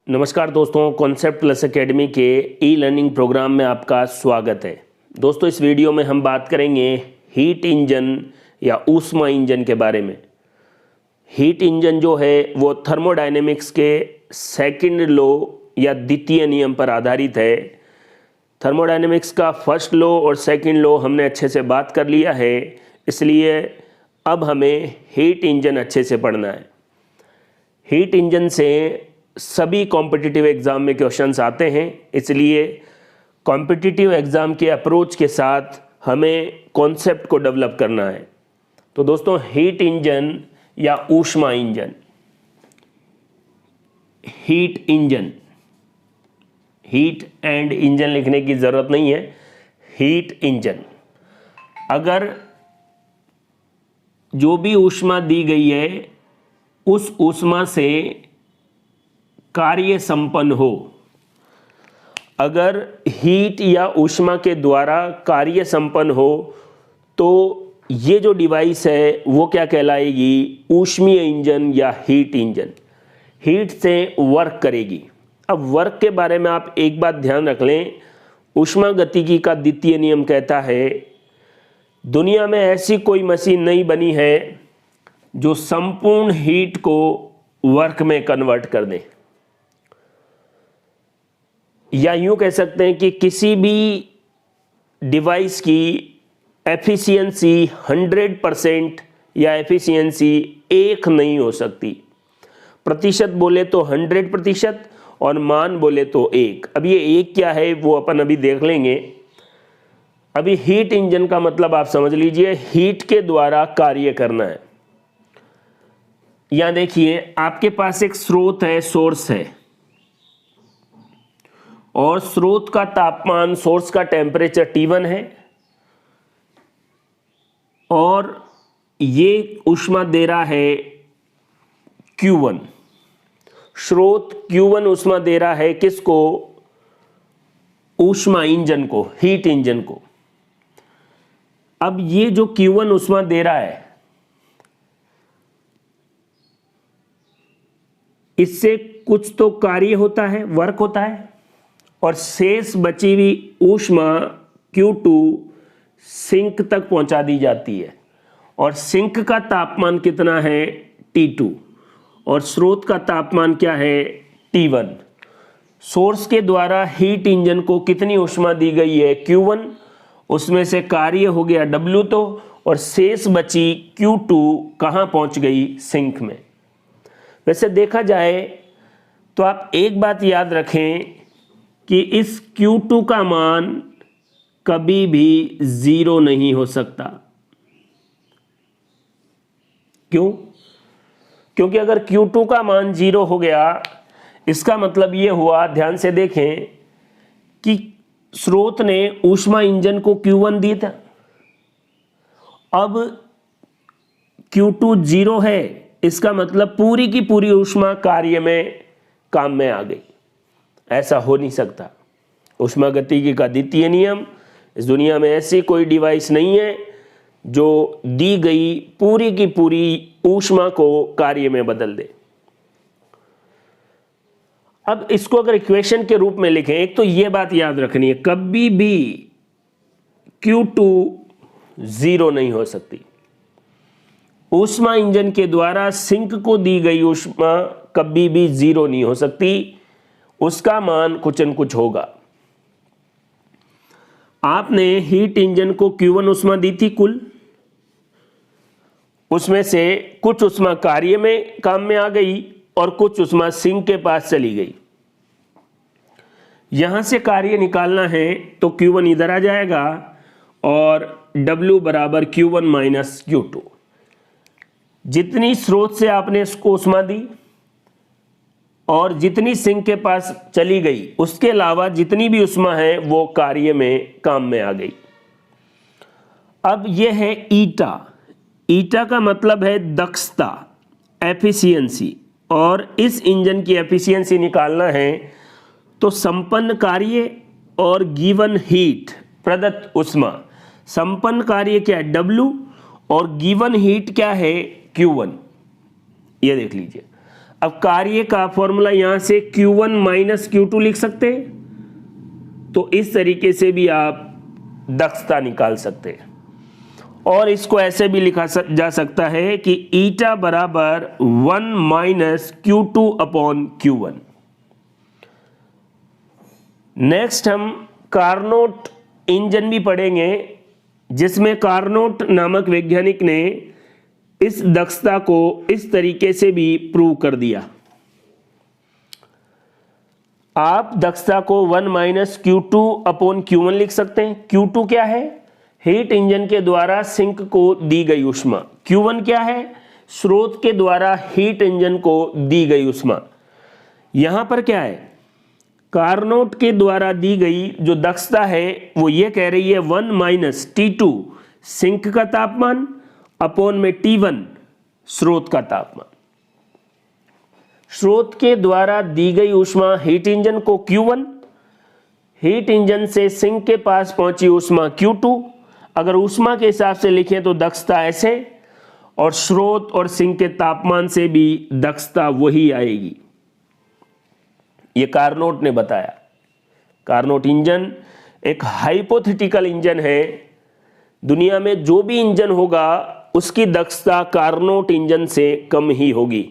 नमस्कार दोस्तों, concept plus academy के ई लर्निंग प्रोग्राम में आपका स्वागत है। दोस्तों, इस वीडियो में हम बात करेंगे हीट इंजन या ऊष्मा इंजन के बारे में। हीट इंजन जो है वो थर्मोडायनेमिक्स के सेकंड लॉ या द्वितीय नियम पर आधारित है। थर्मोडायनेमिक्स का फर्स्ट लॉ और सेकंड लॉ हमने अच्छे से बात कर लिया है, इसलिए अब हमें हीट इंजन अच्छे से पढ़ना है। हीट इंजन से सभी कॉम्पिटिटिव एग्ज़ाम में क्वेश्चंस आते हैं, इसलिए कॉम्पिटिटिव एग्ज़ाम के अप्रोच के साथ हमें कॉन्सेप्ट को डेवलप करना है। तो दोस्तों, हीट इंजन या ऊष्मा engine, heat engine, heat and engine लिखने की ज़रूरत नहीं है, हीट इंजन। अगर जो भी ऊष्मा दी गई है उस ऊष्मा से कार्य संपन्न हो, अगर हीट या ऊष्मा के द्वारा कार्य संपन्न हो तो ये जो डिवाइस है वो क्या कहलाएगी? ऊष्मीय इंजन या हीट इंजन। हीट से वर्क करेगी। अब वर्क के बारे में आप एक बात ध्यान रख लें, ऊष्मागतिकी का द्वितीय नियम कहता है दुनिया में ऐसी कोई मशीन नहीं बनी है जो संपूर्ण हीट को वर्क में कन्वर्ट कर दे, या यूं कह सकते हैं कि किसी भी डिवाइस की एफिशिएंसी 100% या एफिशिएंसी एक नहीं हो सकती। प्रतिशत बोले तो 100% और मान बोले तो एक। अब ये एक क्या है वो अपन अभी देख लेंगे। अभी हीट इंजन का मतलब आप समझ लीजिए, हीट के द्वारा कार्य करना है। यहां देखिए, आपके पास एक स्रोत है, सोर्स है, और स्रोत का तापमान, सोर्स का टेम्परेचर T1 है, और ये ऊष्मा दे रहा है Q1। स्रोत Q1 ऊष्मा दे रहा है किसको? ऊष्मा इंजन को, हीट इंजन को। अब ये जो Q1 ऊष्मा दे रहा है, इससे कुछ तो कार्य होता है, वर्क होता है, और शेष बची हुई ऊष्मा Q2 सिंक तक पहुंचा दी जाती है। और सिंक का तापमान कितना है? T2। और स्रोत का तापमान क्या है? T1। सोर्स के द्वारा हीट इंजन को कितनी ऊष्मा दी गई है? Q1। उसमें से कार्य हो गया W तो, और शेष बची Q2 कहाँ पहुंच गई? सिंक में। वैसे देखा जाए तो आप एक बात याद रखें कि इस Q2 का मान कभी भी 0 नहीं हो सकता। क्यों? क्योंकि अगर Q2 का मान 0 हो गया, इसका मतलब ये हुआ, ध्यान से देखें, कि स्रोत ने ऊष्मा इंजन को Q1 दी था। अब Q2 0 है, इसका मतलब पूरी की पूरी ऊष्मा कार्य में, काम में आ गई। ऐसा हो नहीं सकता। ऊष्मागतिकी का द्वितीय नियम, इस दुनिया में ऐसी कोई डिवाइस नहीं है जो दी गई पूरी की पूरी ऊष्मा को कार्य में बदल दे। अब इसको अगर इक्वेशन के रूप में लिखें, एक तो ये बात याद रखनी है, कभी भी Q2 0 नहीं हो सकती। ऊष्मा इंजन के द्वारा सिंक को दी गई ऊष्मा कभी भी 0 नहीं हो सकती, उसका मान कुछ न कुछ होगा। आपने हीट इंजन को Q1 ऊष्मा दी थी कुल, उसमें से कुछ ऊष्मा कार्य में, काम में आ गई, और कुछ ऊष्मा सिंक के पास चली गई। यहां से कार्य निकालना है तो Q1 इधर आ जाएगा और W बराबर Q1 माइनस Q2। जितनी स्रोत से आपने इसको ऊष्मा दी और जितनी सिंक के पास चली गई, उसके अलावा जितनी भी ऊष्मा है वो कार्य में, काम में आ गई। अब यह है ईटा। ईटा का मतलब है दक्षता, एफिशिएंसी, और इस इंजन की एफिशिएंसी निकालना है तो संपन्न कार्य और गिवन हीट, प्रदत्त ऊष्मा। संपन्न कार्य क्या है? W, और गिवन हीट क्या है? Q1। ये देख लीजिए। अब कार्य का फॉर्मूला यहां से Q1 माइनस Q2 लिख सकते हैं, तो इस तरीके से भी आप दक्षता निकाल सकते हैं। और इसको ऐसे भी लिखा जा सकता है कि ईटा बराबर 1 minus Q2 upon Q1। Next हम कार्नोट इंजन भी पढ़ेंगे, जिसमें कार्नोट नामक वैज्ञानिक ने इस दक्षता को इस तरीके से भी प्रूव कर दिया। आप दक्षता को 1 माइनस Q2 अपॉन Q1 लिख सकते हैं। Q2 क्या है? हीट इंजन के द्वारा सिंक को दी गई ऊष्मा। Q1 क्या है? स्रोत के द्वारा हीट इंजन को दी गई ऊष्मा। यहां पर क्या है? कार्नोट के द्वारा दी गई जो दक्षता है वो ये कह रही है 1 माइनस T2 सिंक का तापमान अपॉन में T1 स्रोत का तापमान। स्रोत के द्वारा दी गई ऊष्मा हीट इंजन को Q1, हीट इंजन से सिंक के पास पहुंची ऊष्मा Q2। अगर ऊष्मा के हिसाब से लिखें तो दक्षता ऐसे, और स्रोत और सिंक के तापमान से भी दक्षता वही आएगी। ये कार्नोट ने बताया। कार्नोट इंजन एक हाइपोथेटिकल इंजन है। दुनिया में जो भी इंजन होगा उसकी दक्षता कार्नोट इंजन से कम ही होगी,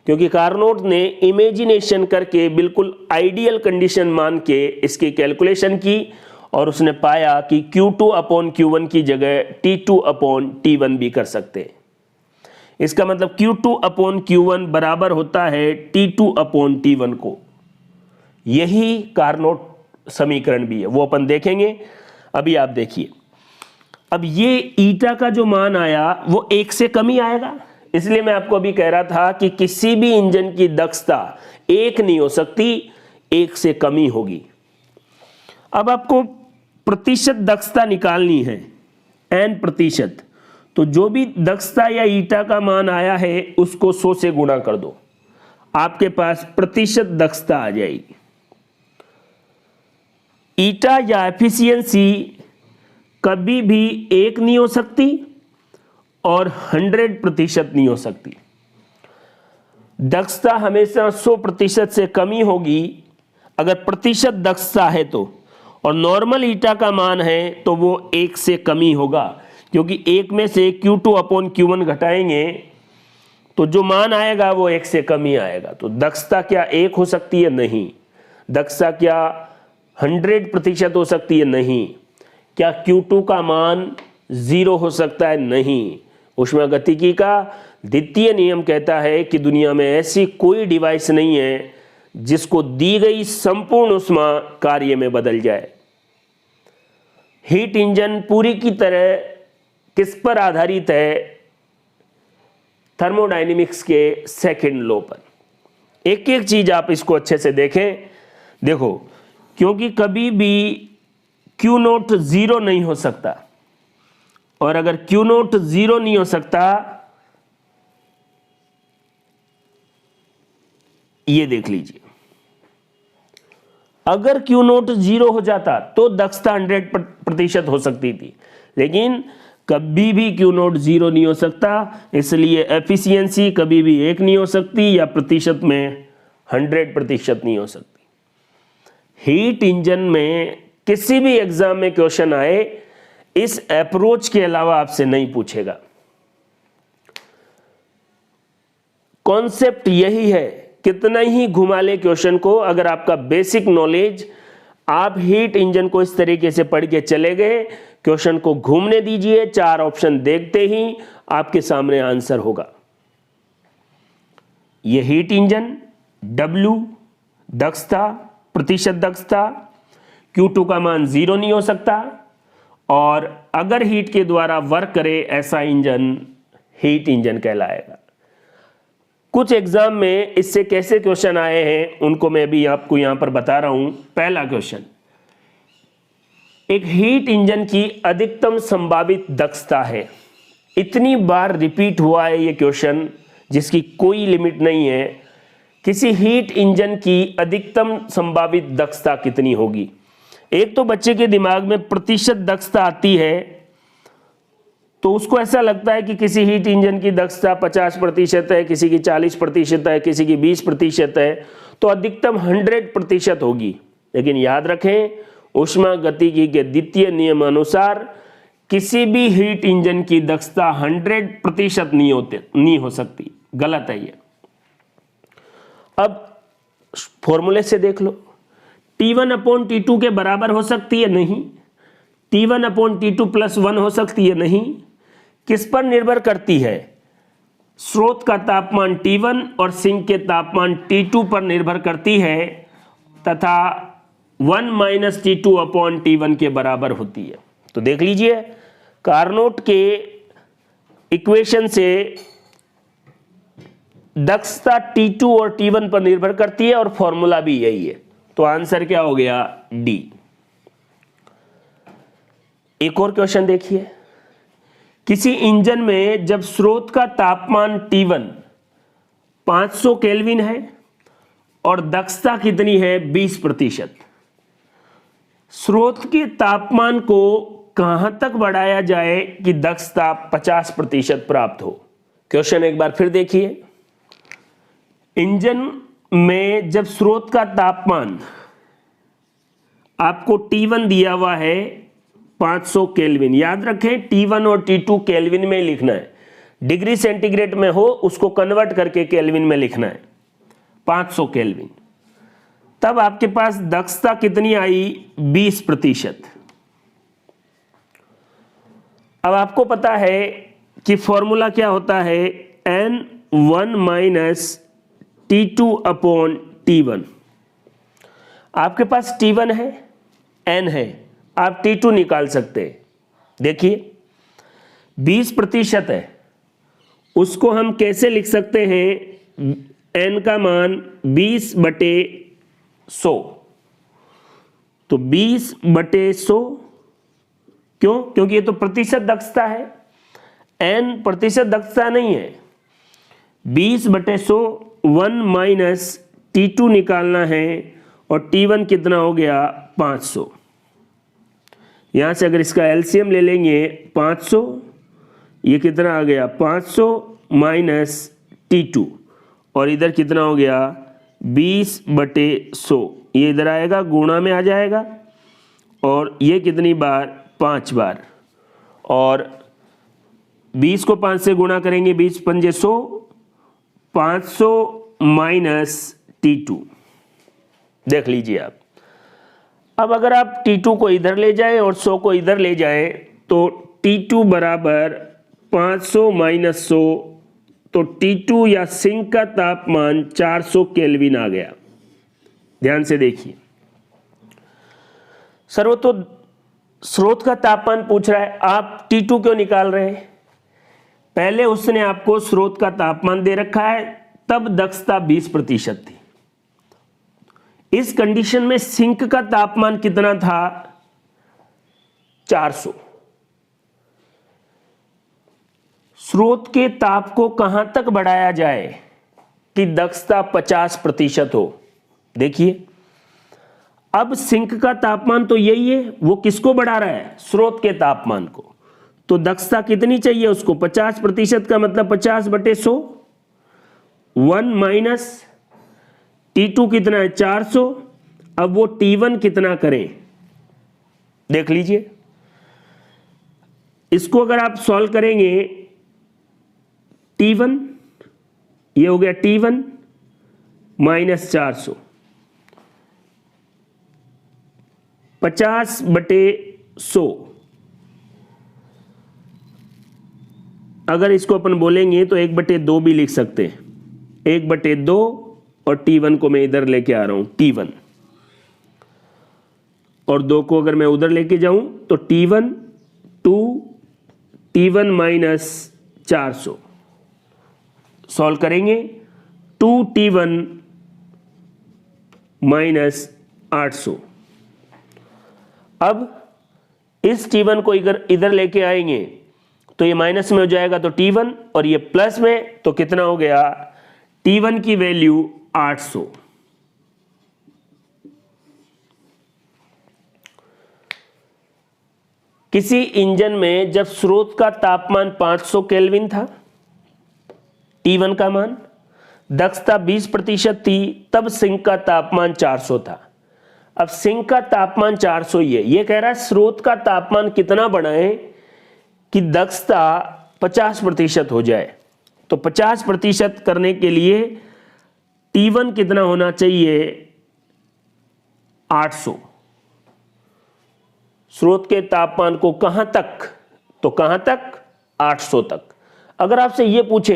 क्योंकि कार्नोट ने इमेजिनेशन करके बिल्कुल आइडियल कंडीशन मान के इसकी कैलकुलेशन की और उसने पाया कि Q2 अपॉन Q1 की जगह T2 अपॉन T1 भी कर सकते हैं। इसका मतलब Q2 अपॉन Q1 बराबर होता है T2 अपॉन T1 को। यही कार्नोट समीकरण भी है, वो अपन देखेंगे। अभी आप देखिए, अब ये ईटा का जो मान आया वो 1 से कम ही आएगा। इसलिए मैं आपको अभी कह रहा था कि किसी भी इंजन की दक्षता 1 नहीं हो सकती, 1 से कम ही होगी। अब आपको प्रतिशत दक्षता निकालनी है, n प्रतिशत। तो जो भी दक्षता या ईटा का मान आया है उसको 100 से गुणा कर दो, आपके पास प्रतिशत दक्षता आ जाएगी। ईटा या एफिशिएंसी कभी भी 1 नहीं हो सकती और 100% नहीं हो सकती। दक्षता हमेशा 100% से कम ही होगी अगर प्रतिशत दक्षता है तो, और नॉर्मल ईटा का मान है तो वो 1 से कम ही होगा, क्योंकि 1 में से Q2 अपॉन Q1 घटाएंगे तो जो मान आएगा वो 1 से कम ही आएगा। तो दक्षता क्या 1 हो सकती है? नहीं। दक्षता क्या 100% हो सकती है? नहीं। क्या Q2 का मान 0 हो सकता है? नहीं। ऊष्मागतिकी का द्वितीय नियम कहता है कि दुनिया में ऐसी कोई डिवाइस नहीं है जिसको दी गई संपूर्ण ऊष्मा कार्य में बदल जाए। हीट इंजन पूरी की तरह किस पर आधारित है? थर्मोडायनेमिक्स के सेकंड लॉ पर। एक एक चीज आप इसको अच्छे से देखें। देखो, क्योंकि कभी भी Q0 0 नहीं हो सकता, और अगर Q0 0 नहीं हो सकता, ये देख लीजिए, अगर Q0 0 हो जाता तो दक्षता 100% हो सकती थी, लेकिन कभी भी Q0 0 नहीं हो सकता। इसलिए एफिशिएंसी कभी भी 1 नहीं हो सकती या प्रतिशत में 100% नहीं हो सकती। हीट इंजन में किसी भी एग्जाम में क्वेश्चन आए, इस अप्रोच के अलावा आपसे नहीं पूछेगा। कॉन्सेप्ट यही है, कितना ही घुमा ले क्वेश्चन को, अगर आपका बेसिक नॉलेज, आप हीट इंजन को इस तरीके से पढ़ के चले गए, क्वेश्चन को घूमने दीजिए, 4 ऑप्शन देखते ही आपके सामने आंसर होगा। यह हीट इंजन, W दक्षता, प्रतिशत दक्षता, Q2 का मान 0 नहीं हो सकता, और अगर हीट के द्वारा वर्क करे ऐसा इंजन हीट इंजन कहलाएगा। कुछ एग्जाम में इससे कैसे क्वेश्चन आए हैं उनको मैं भी आपको यहां पर बता रहा हूं। पहला क्वेश्चन, एक हीट इंजन की अधिकतम संभावित दक्षता है। इतनी बार रिपीट हुआ है ये क्वेश्चन जिसकी कोई लिमिट नहीं है। किसी हीट इंजन की अधिकतम संभावित दक्षता कितनी होगी? एक तो बच्चे के दिमाग में प्रतिशत दक्षता आती है, तो उसको ऐसा लगता है कि किसी हीट इंजन की दक्षता 50% है, किसी की 40% है, किसी की 20% है, तो अधिकतम 100% होगी। लेकिन याद रखें, ऊष्मागतिकी के द्वितीय नियम अनुसार किसी भी हीट इंजन की दक्षता 100% नहीं हो सकती, गलत है ये। अब फॉर्मूले से देख लो, T1/T2 के बराबर हो सकती है? नहीं। T1/T2 + 1 हो सकती है? नहीं। किस पर निर्भर करती है? स्रोत का तापमान T1 और सिंक के तापमान T2 पर निर्भर करती है तथा 1 - T2/T1 के बराबर होती है। तो देख लीजिए, कार्नोट के इक्वेशन से दक्षता T2 और T1 पर निर्भर करती है और फॉर्मूला भी यही है। तो आंसर क्या हो गया? डी। एक और क्वेश्चन देखिए, किसी इंजन में जब स्रोत का तापमान T1 500 केल्विन है और दक्षता कितनी है? 20%। स्रोत के तापमान को कहां तक बढ़ाया जाए कि दक्षता 50% प्राप्त हो? क्वेश्चन एक बार फिर देखिए, इंजन में जब स्रोत का तापमान आपको T1 दिया हुआ है 500 केल्विन, याद रखें T1 और T2 केल्विन में लिखना है, डिग्री सेंटीग्रेड में हो उसको कन्वर्ट करके केल्विन में लिखना है, 500 केल्विन। तब आपके पास दक्षता कितनी आई? 20%। अब आपको पता है कि फॉर्मूला क्या होता है? N1 - T2/T1। आपके पास T1 है, N है, आप T2 निकाल सकते हैं। देखिए 20% है, उसको हम कैसे लिख सकते हैं? N का मान 20/100, तो 20/100। क्यों? क्योंकि ये तो प्रतिशत दक्षता है, N प्रतिशत दक्षता नहीं है। 20/100, 1 - T2 निकालना है और T1 कितना हो गया? 500। यहां से अगर इसका एलसीएम ले लेंगे 500, ये कितना आ गया? 500 - T2, और इधर कितना हो गया? 20/100। ये इधर आएगा, गुणा में आ जाएगा, और ये कितनी बार? 5 बार। और 20 को 5 से गुणा करेंगे, 20 × 5 = 100, 500 - T2। देख लीजिए आप। अब अगर आप T2 को इधर ले जाएं और 100 को इधर ले जाएं, तो T2 बराबर 500 - 100, तो T2 या सिंक का तापमान 400 केल्विन आ गया। ध्यान से देखिए सर, वो तो स्रोत का तापमान पूछ रहा है, आप T2 क्यों निकाल रहे हैं? पहले उसने आपको स्रोत का तापमान दे रखा है, तब दक्षता 20% थी। इस कंडीशन में सिंक का तापमान कितना था? 400। स्रोत के ताप को कहां तक बढ़ाया जाए कि दक्षता 50% हो? देखिए, अब सिंक का तापमान तो यही है, वो किसको बढ़ा रहा है? स्रोत के तापमान को। तो दक्षता कितनी चाहिए उसको? 50% का मतलब 50/100। 1 - T2 कितना है? 400। अब वो T1 कितना करें? देख लीजिए, इसको अगर आप सॉल्व करेंगे, T1, ये हो गया T1 - 400, 50/100। अगर इसको अपन बोलेंगे तो 1/2 भी लिख सकते हैं, 1/2, और T1 को मैं इधर लेके आ रहा हूं, T1, और 2 को अगर मैं उधर लेके जाऊं तो T1 2, T1 - 400। सॉल्व करेंगे, 2T1 - 800। अब इस T1 को इधर लेके आएंगे तो ये माइनस में हो जाएगा, तो T1, और ये प्लस में, तो कितना हो गया? T1 की वैल्यू 800। किसी इंजन में जब स्रोत का तापमान 500 केल्विन था, T1 का मान, दक्षता 20% थी, तब सिंक का तापमान 400 था। अब सिंक का तापमान 400 ही है, ये कह रहा है स्रोत का तापमान कितना बढ़ाएं कि दक्षता 50% हो जाए। तो 50% करने के लिए T1 कितना होना चाहिए, 800। स्रोत के तापमान को कहां तक, तो कहां तक, 800 तक। अगर आपसे यह पूछे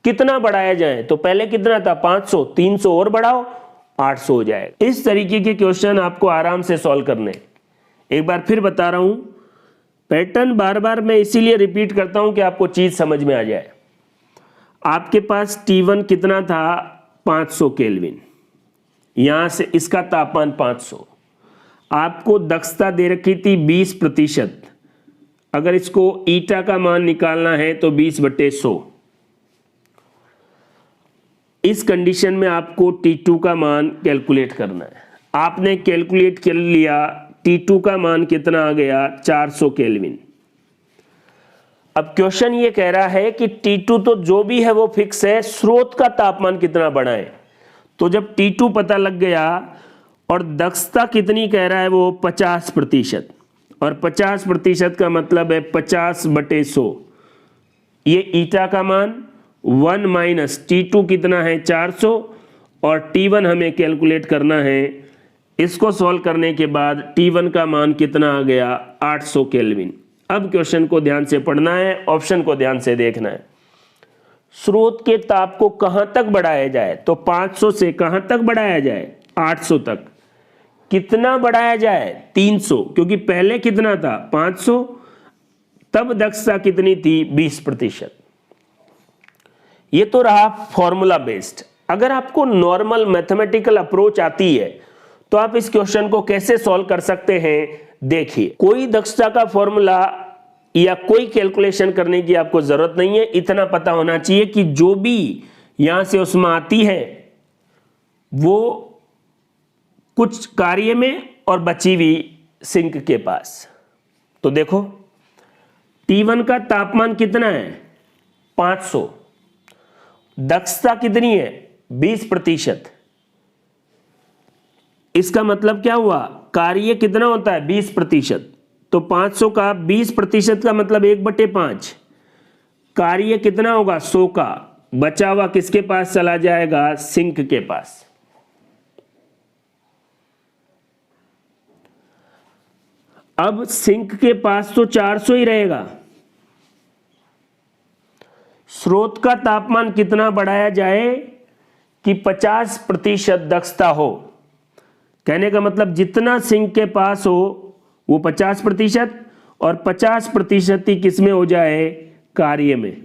कितना बढ़ाया जाए, तो पहले कितना था 500, 300 और बढ़ाओ 800 हो जाएगा। इस तरीके के क्वेश्चन आपको आराम से सॉल्व करने। एक बार फिर बता रहा हूं, पैटर्न बार बार मैं इसीलिए रिपीट करता हूं कि आपको चीज समझ में आ जाए। आपके पास T1 कितना था, 500 केल्विन, यहां से इसका तापमान 500, आपको दक्षता दे रखी थी 20%। अगर इसको ईटा का मान निकालना है तो 20/100। इस कंडीशन में आपको T2 का मान कैलकुलेट करना है। आपने कैलकुलेट कर लिया, T2 का मान कितना आ गया, 400 केल्विन। अब क्वेश्चन ये कह रहा है कि T2 तो जो भी है वो फिक्स है, स्रोत का तापमान कितना बढ़ाएं। तो जब T2 पता लग गया और दक्षता कितनी कह रहा है वो 50%, और 50% का मतलब है 50/100। ये ईटा का मान 1 माइनस T2 कितना है, 400, और T1 हमें कैलकुलेट करना है। इसको सॉल्व करने के बाद T1 का मान कितना आ गया, 800 केल्विन। अब क्वेश्चन को ध्यान से पढ़ना है, ऑप्शन को ध्यान से देखना है। स्रोत के ताप को कहां तक बढ़ाया जाए, तो 500 से कहां तक बढ़ाया जाए, 800 तक। कितना बढ़ाया जाए, 300, क्योंकि पहले कितना था 500, तब दक्षता कितनी थी, 20%। ये तो रहा फॉर्मूला बेस्ड। अगर आपको नॉर्मल मैथमेटिकल अप्रोच आती है तो आप इस क्वेश्चन को कैसे सॉल्व कर सकते हैं, देखिए। कोई दक्षता का फॉर्मूला या कोई कैलकुलेशन करने की आपको जरूरत नहीं है, इतना पता होना चाहिए कि जो भी यहां से उसमें आती है वो कुछ कार्य में और बची हुई सिंक के पास। तो देखो T1 का तापमान कितना है, 500, दक्षता कितनी है, 20%। इसका मतलब क्या हुआ, कार्य कितना होता है, 20%। तो 500 का 20% का मतलब 1/5। कार्य कितना होगा, 100 का, बचा हुआ किसके पास चला जाएगा, सिंक के पास। अब सिंक के पास तो 400 ही रहेगा। स्रोत का तापमान कितना बढ़ाया जाए कि 50% दक्षता हो। कहने का मतलब जितना सिंक के पास हो वो 50%, और 50% ही किसमें हो जाए, कार्य में।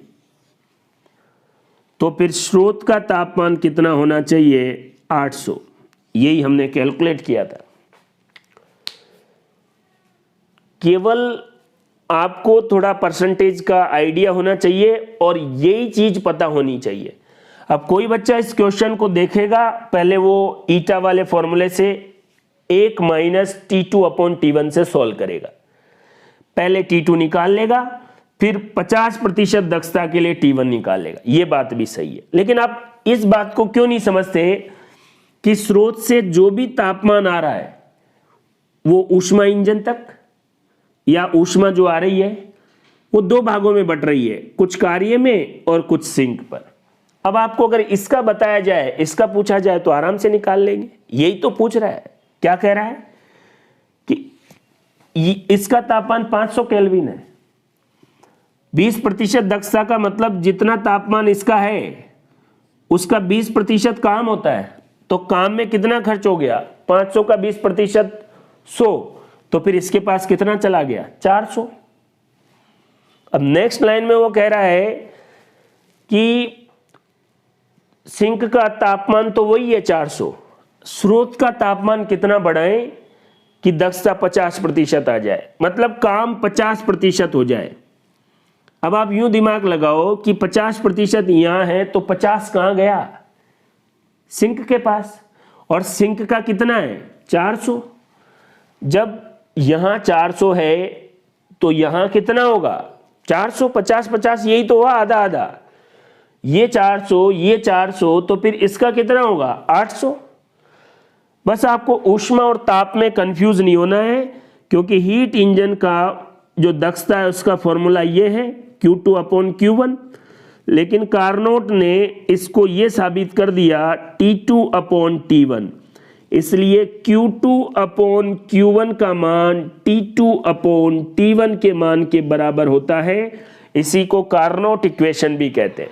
तो फिर स्रोत का तापमान कितना होना चाहिए, 800। यही हमने कैलकुलेट किया था। केवल आपको थोड़ा परसेंटेज का आइडिया होना चाहिए और यही चीज पता होनी चाहिए। अब कोई बच्चा इस क्वेश्चन को देखेगा, पहले वो ईटा वाले फॉर्मूले से 1 माइनस T2/T1 से सॉल्व करेगा। पहले T2 निकाल लेगा, फिर 50% दक्षता के लिए T1 निकाल लेगा। यह बात भी सही है, लेकिन आप इस बात को क्यों नहीं समझते कि स्रोत से जो भी तापमान आ रहा है वो ऊष्मा इंजन तक, या ऊष्मा जो आ रही है वो दो भागों में बट रही है, कुछ कार्य में और कुछ सिंक पर। अब आपको अगर इसका बताया जाए, इसका पूछा जाए तो आराम से निकाल लेंगे। यही तो पूछ रहा है, क्या कह रहा है कि इसका तापमान 500 केल्विन है, 20% दक्षता का मतलब जितना तापमान इसका है उसका 20% काम होता है। तो काम में कितना खर्च हो गया, 500 का 20% 100, तो फिर इसके पास कितना चला गया, 400। अब नेक्स्ट लाइन में वो कह रहा है कि सिंक का तापमान तो वही है 400, स्रोत का तापमान कितना बढ़ाएं कि दक्षता 50% आ जाए, मतलब काम 50% हो जाए। अब आप यूं दिमाग लगाओ कि 50% यहां है तो 50 कहां गया, सिंक के पास, और सिंक का कितना है 400। जब यहां 400 है तो यहां कितना होगा 400, 50 50, यही तो हुआ आधा आधा, ये 400 ये 400, तो फिर इसका कितना होगा 800। बस आपको ऊष्मा और ताप में कंफ्यूज नहीं होना है, क्योंकि हीट इंजन का जो दक्षता है उसका फॉर्मूला ये है Q2/Q1, लेकिन कार्नोट ने इसको ये साबित कर दिया T2/T1, इसलिए Q2/Q1 का मान T2/T1 के मान के बराबर होता है। इसी को कार्नोट इक्वेशन भी कहते हैं।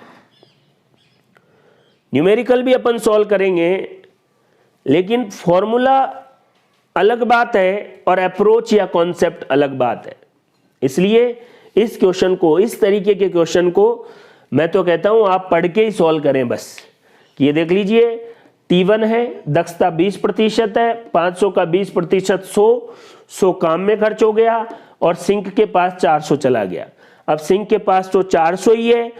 न्यूमेरिकल भी अपन सॉल्व करेंगे, लेकिन फॉर्मूला अलग बात है और अप्रोच या कॉन्सेप्ट अलग बात है। इसलिए इस क्वेश्चन को, इस तरीके के क्वेश्चन को मैं तो कहता हूं आप पढ़ के ही सॉल्व करें बस। ये देख लीजिए T1 है, दक्षता 20% है, 500 का 20% 100 काम में खर्च हो गया और सिंक के पास 400 चला गया। अब सिंक के पास तो 400 ही है,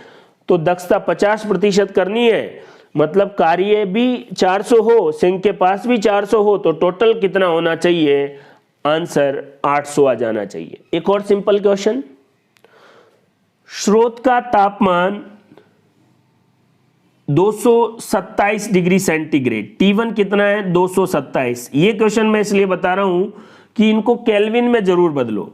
तो दक्षता 50% करनी है, मतलब कार्य भी 400 हो, सिंक के पास भी 400 हो, तो टोटल कितना होना चाहिए, आंसर 800 आ जाना चाहिए। एक और सिंपल क्वेश्चन, स्रोत का तापमान 227 डिग्री सेंटीग्रेड, T1 कितना है 227। ये क्वेश्चन मैं इसलिए बता रहा हूं कि इनको केल्विन में जरूर बदलो।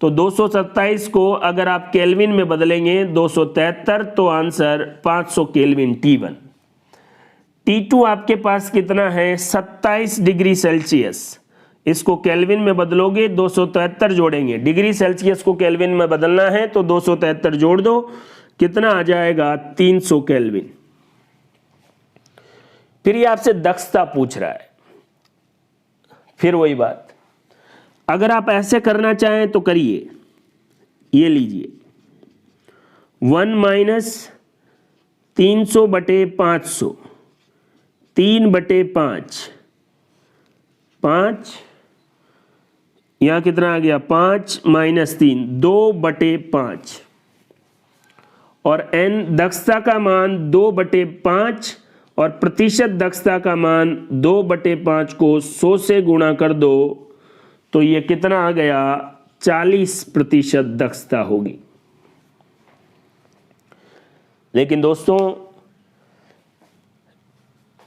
तो 227 को अगर आप केल्विन में बदलेंगे 273, तो आंसर 500 केल्विन T1। T2 आपके पास कितना है 27 डिग्री सेल्सियस, इसको केल्विन में बदलोगे 273 जोड़ेंगे, डिग्री सेल्सियस को केल्विन में बदलना है तो 273 जोड़ दो, कितना आ जाएगा 300 केल्विन। फिर ये आपसे दक्षता पूछ रहा है, फिर वही बात, अगर आप ऐसे करना चाहें तो करिए, ये लीजिए 1 - 300/500, 3/5, 5 यहां कितना आ गया 5 - 3, 2/5, और n दक्षता का मान 2/5 और प्रतिशत दक्षता का मान 2/5 को 100 से गुणा कर दो, तो ये कितना आ गया 40% दक्षता होगी। लेकिन दोस्तों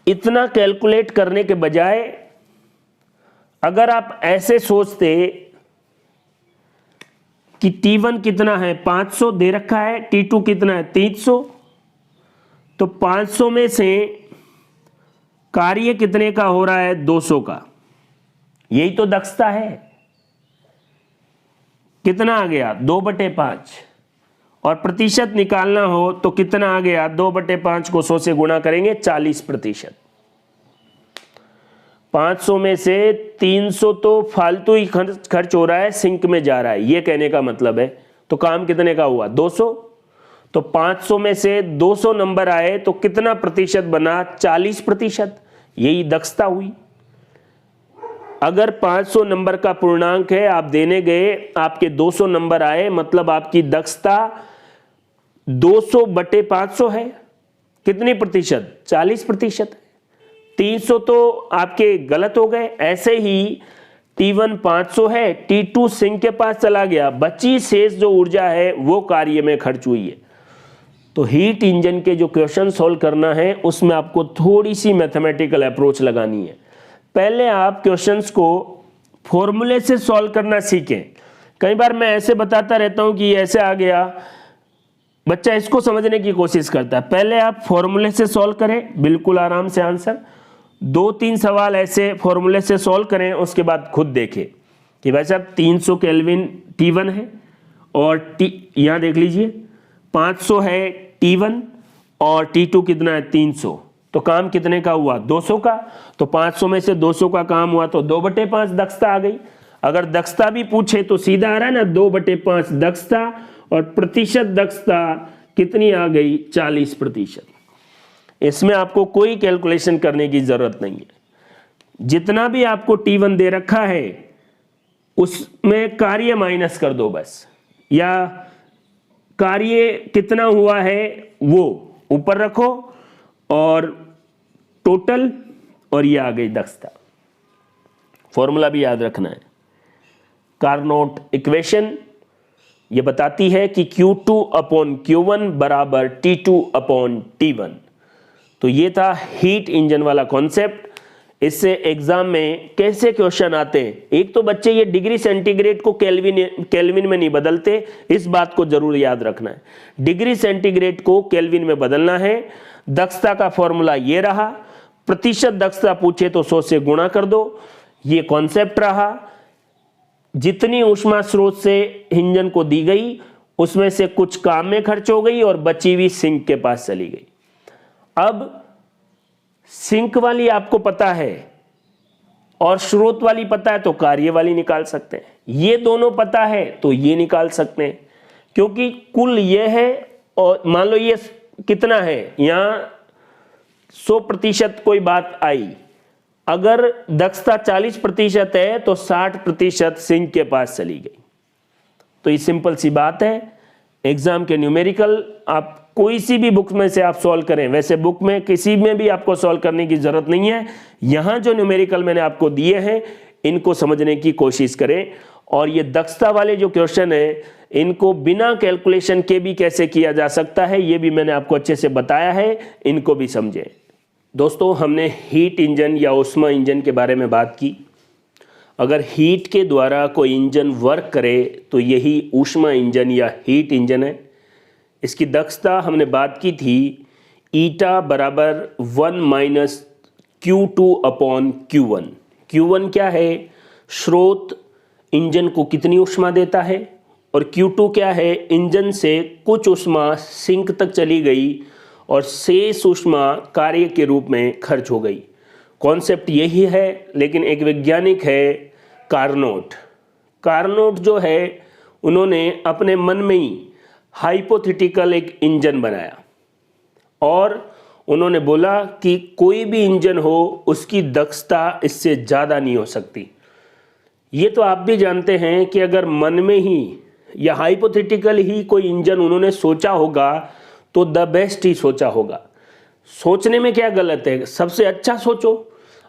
इतना कैलकुलेट करने के बजाय अगर आप ऐसे सोचते कि T1 कितना है 500 दे रखा है, T2 कितना है 300, तो 500 में से कार्य कितने का हो रहा है 200 का, यही तो दक्षता है, कितना आ गया 2/5, और प्रतिशत निकालना हो तो कितना आ गया 2/5 को 100 से गुणा करेंगे 40%। 500 में से 300 तो फालतू ही खर्च हो रहा है, सिंक में जा रहा है, ये कहने का मतलब है। तो काम कितने का हुआ 200, तो 500 में से 200 नंबर आए तो कितना प्रतिशत बना 40%, यही दक्षता हुई। अगर 500 नंबर का पूर्णांक है, आप देने गए, आपके 200 नंबर आए, मतलब आपकी दक्षता 200/500 है, कितनी प्रतिशत 40%। 300 तो आपके गलत हो गए। ऐसे ही T1 500 है, T2 सिंक के पास चला गया, बची शेष जो ऊर्जा है वो कार्य में खर्च हुई है। तो हीट इंजन के जो क्वेश्चन सॉल्व करना है उसमें आपको थोड़ी सी मैथमेटिकल अप्रोच लगानी है। पहले आप क्वेश्चंस को फॉर्मूले से सॉल्व करना सीखें। कई बार मैं ऐसे बताता रहता हूं कि ऐसे आ गया, बच्चा इसको समझने की कोशिश करता है। पहले आप फॉर्मूले से सॉल्व करें, बिल्कुल आराम से आंसर, 2-3 सवाल ऐसे फॉर्मूले से सॉल्व करें, उसके बाद खुद देखें कि भाई साहब 300 केल्विन T1 है, और यहां देख लीजिए 500 है T1 और T2 कितना है 300, तो काम कितने का हुआ 200 का। तो 500 में से 200 का काम हुआ तो 2/5 दक्षता आ गई। अगर दक्षता भी पूछे तो सीधा आ रहा है ना, 2/5 दक्षता, और प्रतिशत दक्षता कितनी आ गई 40%। इसमें आपको कोई कैलकुलेशन करने की जरूरत नहीं है। जितना भी आपको T1 दे रखा है उसमें कार्य माइनस कर दो बस, या कार्य कितना हुआ है वो ऊपर रखो, और टोटल, और ये आ गई दक्षता। फॉर्मूला भी याद रखना है, कार्नोट इक्वेशन ये बताती है कि Q2/Q1 बराबर T2/T1। तो ये था हीट इंजन वाला कॉन्सेप्ट। इससे एग्जाम में कैसे क्वेश्चन आते हैं, एक तो बच्चे ये डिग्री सेंटीग्रेड को केल्विन में नहीं बदलते, इस बात को जरूर याद रखना है। डिग्री सेंटीग्रेड को केल्विन में बदलना है। दक्षता का फॉर्मूला ये रहा, प्रतिशत दक्षता पूछे तो 100 से गुणा कर दो, ये कॉन्सेप्ट रहा। जितनी ऊष्मा स्रोत से इंजन को दी गई उसमें से कुछ काम में खर्च हो गई और बची हुई सिंक के पास चली गई। अब सिंक वाली आपको पता है और स्रोत वाली पता है तो कार्य वाली निकाल सकते हैं। ये दोनों पता है तो ये निकाल सकते हैं, क्योंकि कुल ये है और मान लो ये कितना है, यहां 100% कोई बात आई, अगर दक्षता 40% है तो 60% सिंक के पास चली गई। तो ये सिंपल सी बात है। एग्जाम के न्यूमेरिकल आप कोई सी भी बुक में से आप सॉल्व करें, वैसे बुक में किसी में भी आपको सॉल्व करने की जरूरत नहीं है, यहां जो न्यूमेरिकल मैंने आपको दिए हैं इनको समझने की कोशिश करें। और ये दक्षता वाले जो क्वेश्चन है इनको बिना कैलकुलेशन के भी कैसे किया जा सकता है ये भी मैंने आपको अच्छे से बताया है, इनको भी समझें। दोस्तों, हमने हीट इंजन या ऊष्मा इंजन के बारे में बात की। अगर हीट के द्वारा कोई इंजन वर्क करे तो यही ऊष्मा इंजन या हीट इंजन है। इसकी दक्षता हमने बात की थी ईटा बराबर 1 - Q2/Q1। Q1 क्या है, स्रोत इंजन को कितनी ऊष्मा देता है, और Q2 क्या है, इंजन से कुछ ऊष्मा सिंक तक चली गई और शेष ऊष्मा कार्य के रूप में खर्च हो गई। कॉन्सेप्ट यही है, लेकिन एक वैज्ञानिक है कार्नोट। कार्नोट जो है उन्होंने अपने मन में ही हाइपोथेटिकल एक इंजन बनाया और उन्होंने बोला कि कोई भी इंजन हो उसकी दक्षता इससे ज़्यादा नहीं हो सकती। ये तो आप भी जानते हैं कि अगर मन में ही या हाइपोथेटिकल ही कोई इंजन उन्होंने सोचा होगा तो द बेस्ट ही सोचा होगा। सोचने में क्या गलत है, सबसे अच्छा सोचो।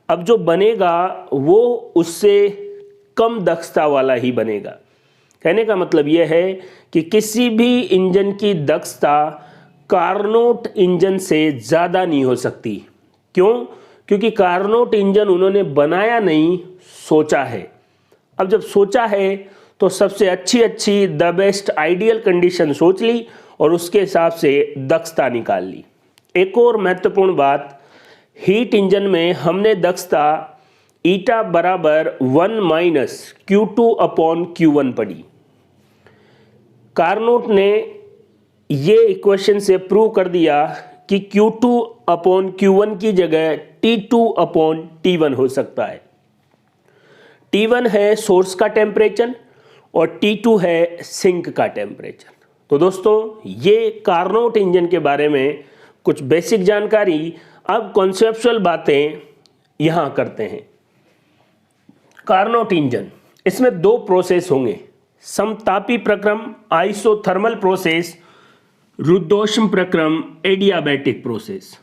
अब जो बनेगा वो उससे कम दक्षता वाला ही बनेगा। कहने का मतलब यह है कि किसी भी इंजन की दक्षता कार्नोट इंजन से ज़्यादा नहीं हो सकती। क्यों? क्योंकि कार्नोट इंजन उन्होंने बनाया नहीं, सोचा है। अब जब सोचा है तो सबसे अच्छी द बेस्ट आइडियल कंडीशन सोच ली और उसके हिसाब से दक्षता निकाल ली। एक और महत्वपूर्ण बात, हीट इंजन में हमने दक्षता ईटा बराबर 1 - Q2/Q1 पढ़ी। कार्नोट ने ये इक्वेशन से प्रूव कर दिया कि Q2/Q1 की जगह T2/T1 हो सकता है। T1 है सोर्स का टेम्परेचर और T2 है सिंक का टेम्परेचर। तो दोस्तों, ये कार्नोट इंजन के बारे में कुछ बेसिक जानकारी। अब कॉन्सेप्चुअल बातें यहां करते हैं। कार्नोट इंजन, इसमें 2 प्रोसेस होंगे, समतापी प्रक्रम आइसोथर्मल प्रोसेस, रुद्धोष्म प्रक्रम एडियाबैटिक प्रोसेस।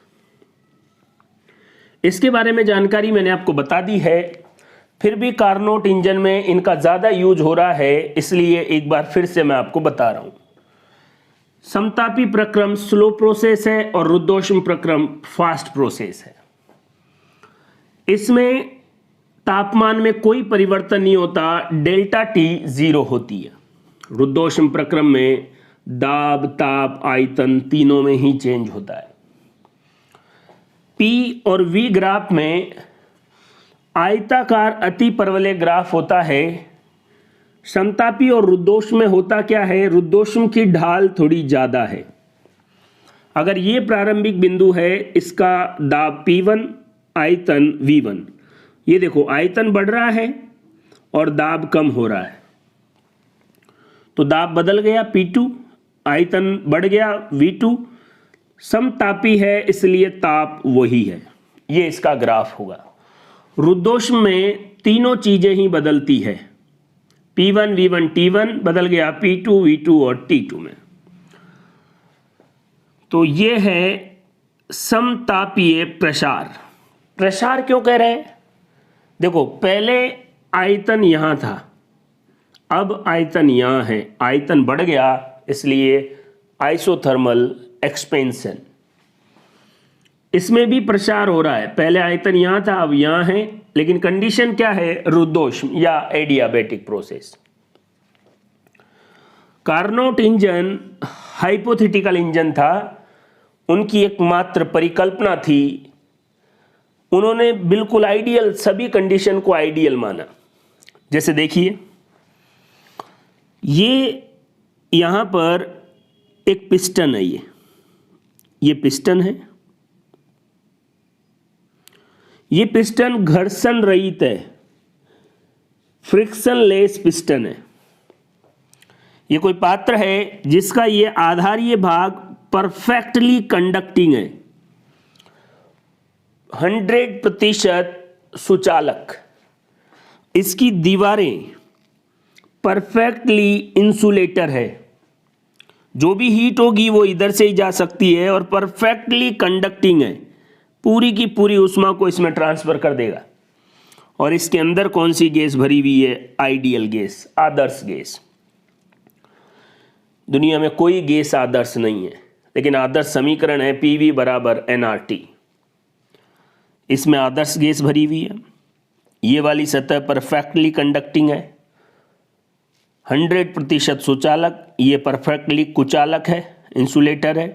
इसके बारे में जानकारी मैंने आपको बता दी है, फिर भी कार्नोट इंजन में इनका ज़्यादा यूज हो रहा है, इसलिए एक बार फिर से मैं आपको बता रहा हूं। समतापी प्रक्रम स्लो प्रोसेस है और रुद्धोष्म प्रक्रम फास्ट प्रोसेस है। इसमें तापमान में कोई परिवर्तन नहीं होता, डेल्टा T 0 होती है। रुद्धोष्म प्रक्रम में दाब, ताप, आयतन तीनों में ही चेंज होता है। P और V ग्राफ में आयताकार अति परवलय ग्राफ होता है। समतापी और रुद्धोष्म में होता क्या है, रुद्धोष्म की ढाल थोड़ी ज्यादा है। अगर ये प्रारंभिक बिंदु है, इसका दाब P1, आयतन V1। ये देखो, आयतन बढ़ रहा है और दाब कम हो रहा है, तो दाब बदल गया P2, आयतन बढ़ गया V2। समतापी है इसलिए ताप वही है। ये इसका ग्राफ होगा। रुद्धोष्म में तीनों चीजें ही बदलती है, P1, V1, T1 बदल गया P2, V2 और T2 में। तो ये है समतापीय प्रसार। प्रसार क्यों कह रहे हैं? देखो, पहले आयतन यहां था, अब आयतन यहाँ है, आयतन बढ़ गया, इसलिए आइसोथर्मल एक्सपेंशन। इसमें भी प्रसार हो रहा है, पहले आयतन यहाँ था अब यहाँ है, लेकिन कंडीशन क्या है, रुद्धोष्म या adiabatic process. Carnot engine hypothetical engine था, उनकी एकमात्र परिकल्पना थी, उन्होंने बिल्कुल आइडियल, सभी कंडीशन को आइडियल माना। जैसे देखिए, ये यहाँ पर एक पिस्टन है, ये पिस्टन है, ये पिस्टन घर्षण रहित है, फ्रिक्शनलेस पिस्टन है। ये कोई पात्र है जिसका ये आधारीय भाग परफेक्टली कंडक्टिंग है, 100% सुचालक। इसकी दीवारें परफेक्टली इंसुलेटर है, जो भी हीट होगी वो इधर से ही जा सकती है, और परफेक्टली कंडक्टिंग है, पूरी की पूरी ऊष्मा को इसमें ट्रांसफर कर देगा। और इसके अंदर कौन सी गैस भरी हुई है, आइडियल गैस, आदर्श गैस। दुनिया में कोई गैस आदर्श नहीं है, लेकिन आदर्श समीकरण है PV बराबर nRT। इसमें आदर्श गैस भरी हुई है, ये वाली सतह परफेक्टली कंडक्टिंग है, 100% सुचालक, ये परफेक्टली कुचालक है, इंसुलेटर है।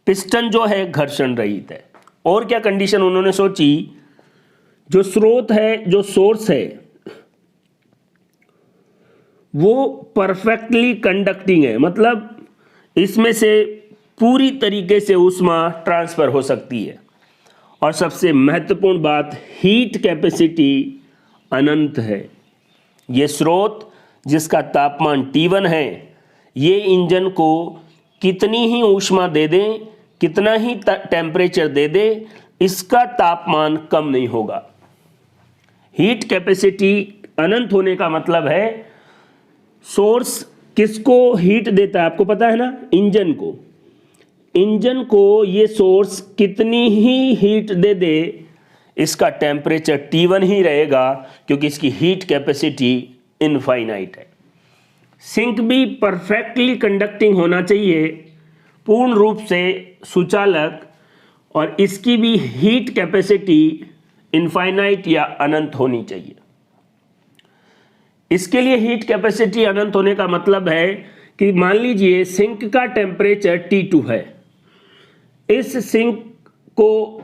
पिस्टन जो है घर्षण रहित है। और क्या कंडीशन उन्होंने सोची, जो स्रोत है, जो सोर्स है, वो परफेक्टली कंडक्टिंग है, मतलब इसमें से पूरी तरीके से ऊष्मा ट्रांसफर हो सकती है। और सबसे महत्वपूर्ण बात, हीट कैपेसिटी अनंत है। ये स्रोत जिसका तापमान T1 है, ये इंजन को कितनी ही ऊष्मा दे दें, कितना ही टेम्परेचर दे दे, इसका तापमान कम नहीं होगा। हीट कैपेसिटी अनंत होने का मतलब है, सोर्स किसको हीट देता है, आपको पता है ना, इंजन को। इंजन को ये सोर्स कितनी ही हीट दे दे, इसका टेम्परेचर T1 ही रहेगा, क्योंकि इसकी हीट कैपेसिटी इनफाइनाइट है। सिंक भी परफेक्टली कंडक्टिंग होना चाहिए, पूर्ण रूप से सुचालक, और इसकी भी हीट कैपेसिटी इनफाइनाइट या अनंत होनी चाहिए। इसके लिए हीट कैपेसिटी अनंत होने का मतलब है कि मान लीजिए सिंक का टेम्परेचर T2 है, इस सिंक को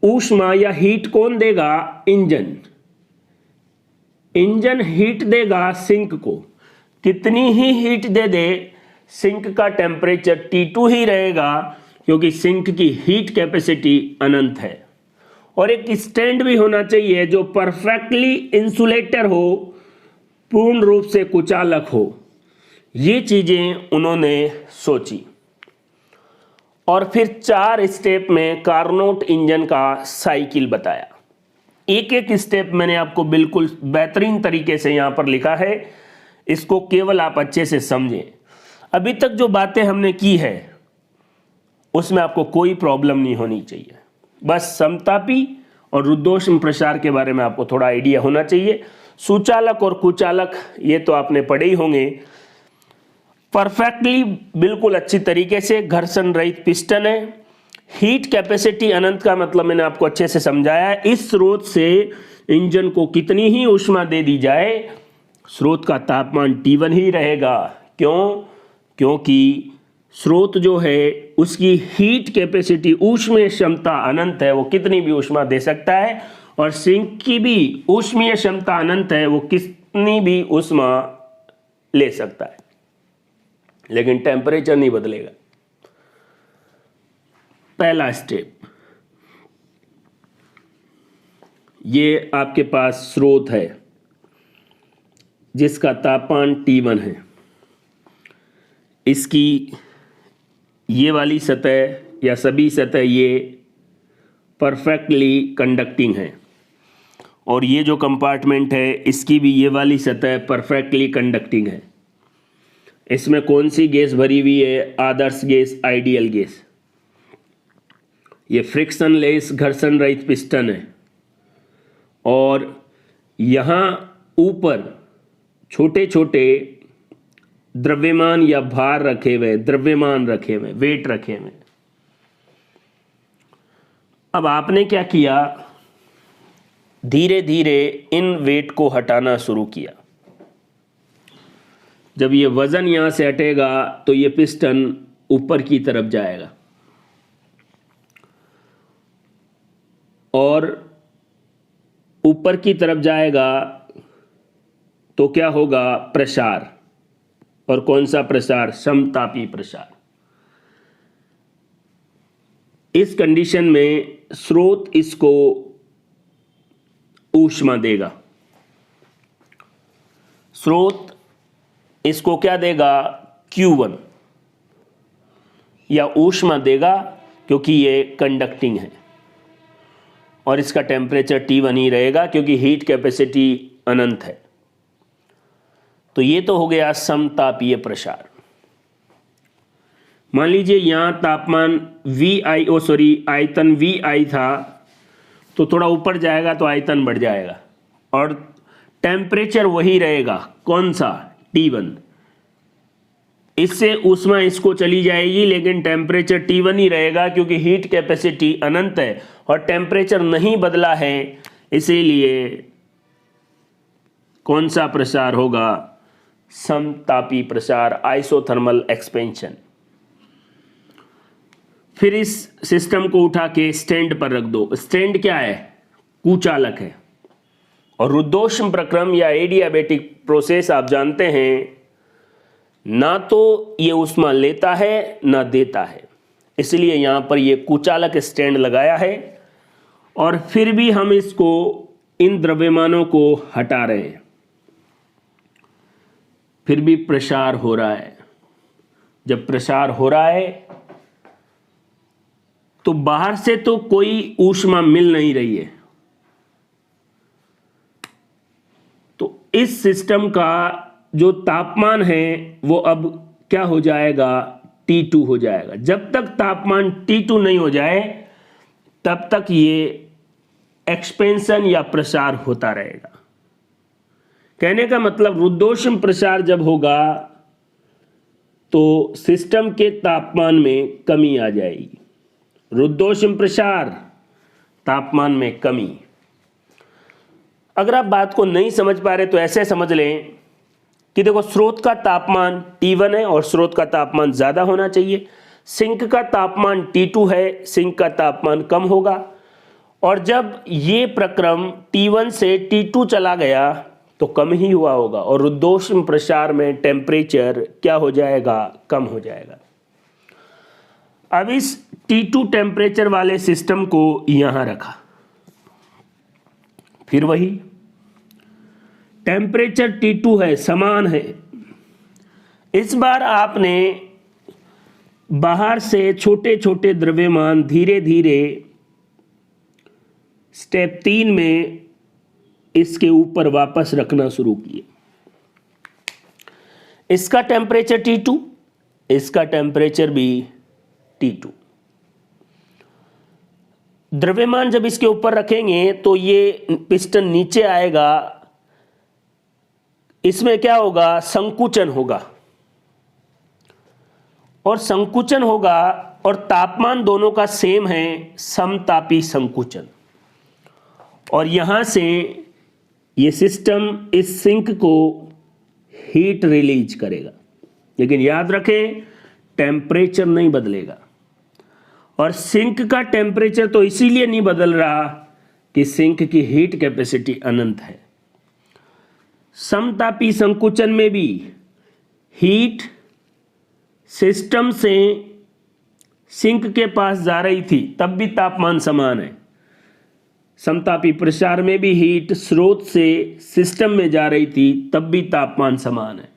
ऊष्मा या हीट कौन देगा, इंजन। इंजन हीट देगा सिंक को, कितनी ही हीट दे दे, सिंक का टेम्परेचर T2 ही रहेगा, क्योंकि सिंक की हीट कैपेसिटी अनंत है। और एक स्टैंड भी होना चाहिए जो परफेक्टली इंसुलेटर हो, पूर्ण रूप से कुचालक हो। ये चीजें उन्होंने सोची, और फिर 4 स्टेप में कार्नोट इंजन का साइकिल बताया। एक एक स्टेप मैंने आपको बिल्कुल बेहतरीन तरीके से यहां पर लिखा है, इसको केवल आप अच्छे से समझें। अभी तक जो बातें हमने की है उसमें आपको कोई प्रॉब्लम नहीं होनी चाहिए, बस समतापी और रुद्धोष्म प्रसार के बारे में आपको थोड़ा आइडिया होना चाहिए। सुचालक और कुचालक ये तो आपने पढ़े ही होंगे। परफेक्टली बिल्कुल अच्छी तरीके से घर्षण रहित पिस्टन है। हीट कैपेसिटी अनंत का मतलब मैंने आपको अच्छे से समझाया है। इस स्रोत से इंजन को कितनी ही ऊष्मा दे दी जाए, स्रोत का तापमान T1 ही रहेगा। क्यों? क्योंकि स्रोत जो है उसकी हीट कैपेसिटी, ऊष्मीय क्षमता अनंत है, वो कितनी भी ऊष्मा दे सकता है। और सिंक की भी ऊष्मीय क्षमता अनंत है, वो कितनी भी ऊष्मा ले सकता है, लेकिन टेम्परेचर नहीं बदलेगा। पहला स्टेप, ये आपके पास स्रोत है जिसका तापमान T1 है। इसकी ये वाली सतह या सभी सतह ये परफेक्टली कंडक्टिंग है, और ये जो कंपार्टमेंट है इसकी भी ये वाली सतह परफेक्टली कंडक्टिंग है। इसमें कौन सी गैस भरी हुई है? आदर्श गैस, आइडियल गैस। ये फ्रिक्शनलेस घर्षण रहित पिस्टन है, और यहाँ ऊपर छोटे छोटे द्रव्यमान या भार रखे हुए, द्रव्यमान रखे हुए, वेट रखे हुए। अब आपने क्या किया, धीरे धीरे इन वेट को हटाना शुरू किया। जब ये वजन यहां से हटेगा तो ये पिस्टन ऊपर की तरफ जाएगा और ऊपर की तरफ जाएगा तो क्या होगा, प्रसार। और कौन सा प्रसार, समतापी प्रसार। इस कंडीशन में स्रोत इसको ऊष्मा देगा, स्रोत इसको क्या देगा, Q1 या ऊष्मा देगा, क्योंकि ये कंडक्टिंग है और इसका टेम्परेचर T1 ही रहेगा क्योंकि हीट कैपेसिटी अनंत है। तो ये तो हो गया समतापीय प्रसार। मान लीजिए यहां तापमान आयतन Vi था, तो थोड़ा ऊपर जाएगा तो आयतन बढ़ जाएगा और टेम्परेचर वही रहेगा, कौन सा, T1। इससे ऊष्मा इसको चली जाएगी लेकिन टेम्परेचर T1 ही रहेगा क्योंकि हीट कैपेसिटी अनंत है और टेम्परेचर नहीं बदला है। इसीलिए कौन सा प्रसार होगा, समतापी प्रसार, आइसोथर्मल एक्सपेंशन। फिर इस सिस्टम को उठा के स्टैंड पर रख दो। स्टैंड क्या है, कुचालक है। और रुद्धोष्म प्रक्रम या एडियाबेटिक प्रोसेस आप जानते हैं, ना तो ये ऊष्मा लेता है ना देता है, इसलिए यहां पर ये कुचालक स्टैंड लगाया है। और फिर भी हम इसको, इन द्रव्यमानों को हटा रहे हैं, फिर भी प्रसार हो रहा है। जब प्रसार हो रहा है तो बाहर से तो कोई ऊष्मा मिल नहीं रही है, तो इस सिस्टम का जो तापमान है वो अब क्या हो जाएगा, T2 हो जाएगा। जब तक तापमान T2 नहीं हो जाए तब तक ये एक्सपेंशन या प्रसार होता रहेगा। कहने का मतलब रुद्धोष्म प्रसार जब होगा तो सिस्टम के तापमान में कमी आ जाएगी। रुद्धोष्म प्रसार, तापमान में कमी। अगर आप बात को नहीं समझ पा रहे तो ऐसे समझ लें कि देखो, स्रोत का तापमान T1 है और स्रोत का तापमान ज्यादा होना चाहिए। सिंक का तापमान T2 है, सिंक का तापमान कम होगा। और जब ये प्रक्रम T1 से T2 चला गया तो कम ही हुआ होगा और रुद्धोष्म प्रसार में टेम्परेचर क्या हो जाएगा, कम हो जाएगा। अब इस T2 टेम्परेचर वाले सिस्टम को यहां रखा, फिर वही टेम्परेचर T2 है, समान है। इस बार आपने बाहर से छोटे छोटे द्रव्यमान धीरे धीरे स्टेप 3 में इसके ऊपर वापस रखना शुरू किए। इसका टेम्परेचर T2, इसका टेम्परेचर भी T2। द्रव्यमान जब इसके ऊपर रखेंगे तो ये पिस्टन नीचे आएगा, इसमें क्या होगा, संकुचन होगा। और संकुचन होगा और तापमान दोनों का सेम है, समतापी संकुचन। और यहां से ये सिस्टम इस सिंक को हीट रिलीज करेगा, लेकिन याद रखें टेम्परेचर नहीं बदलेगा। और सिंक का टेम्परेचर तो इसीलिए नहीं बदल रहा कि सिंक की हीट कैपेसिटी अनंत है। समतापी संकुचन में भी हीट सिस्टम से सिंक के पास जा रही थी, तब भी तापमान समान है। समतापी प्रसार में भी हीट स्रोत से सिस्टम में जा रही थी, तब भी तापमान समान है।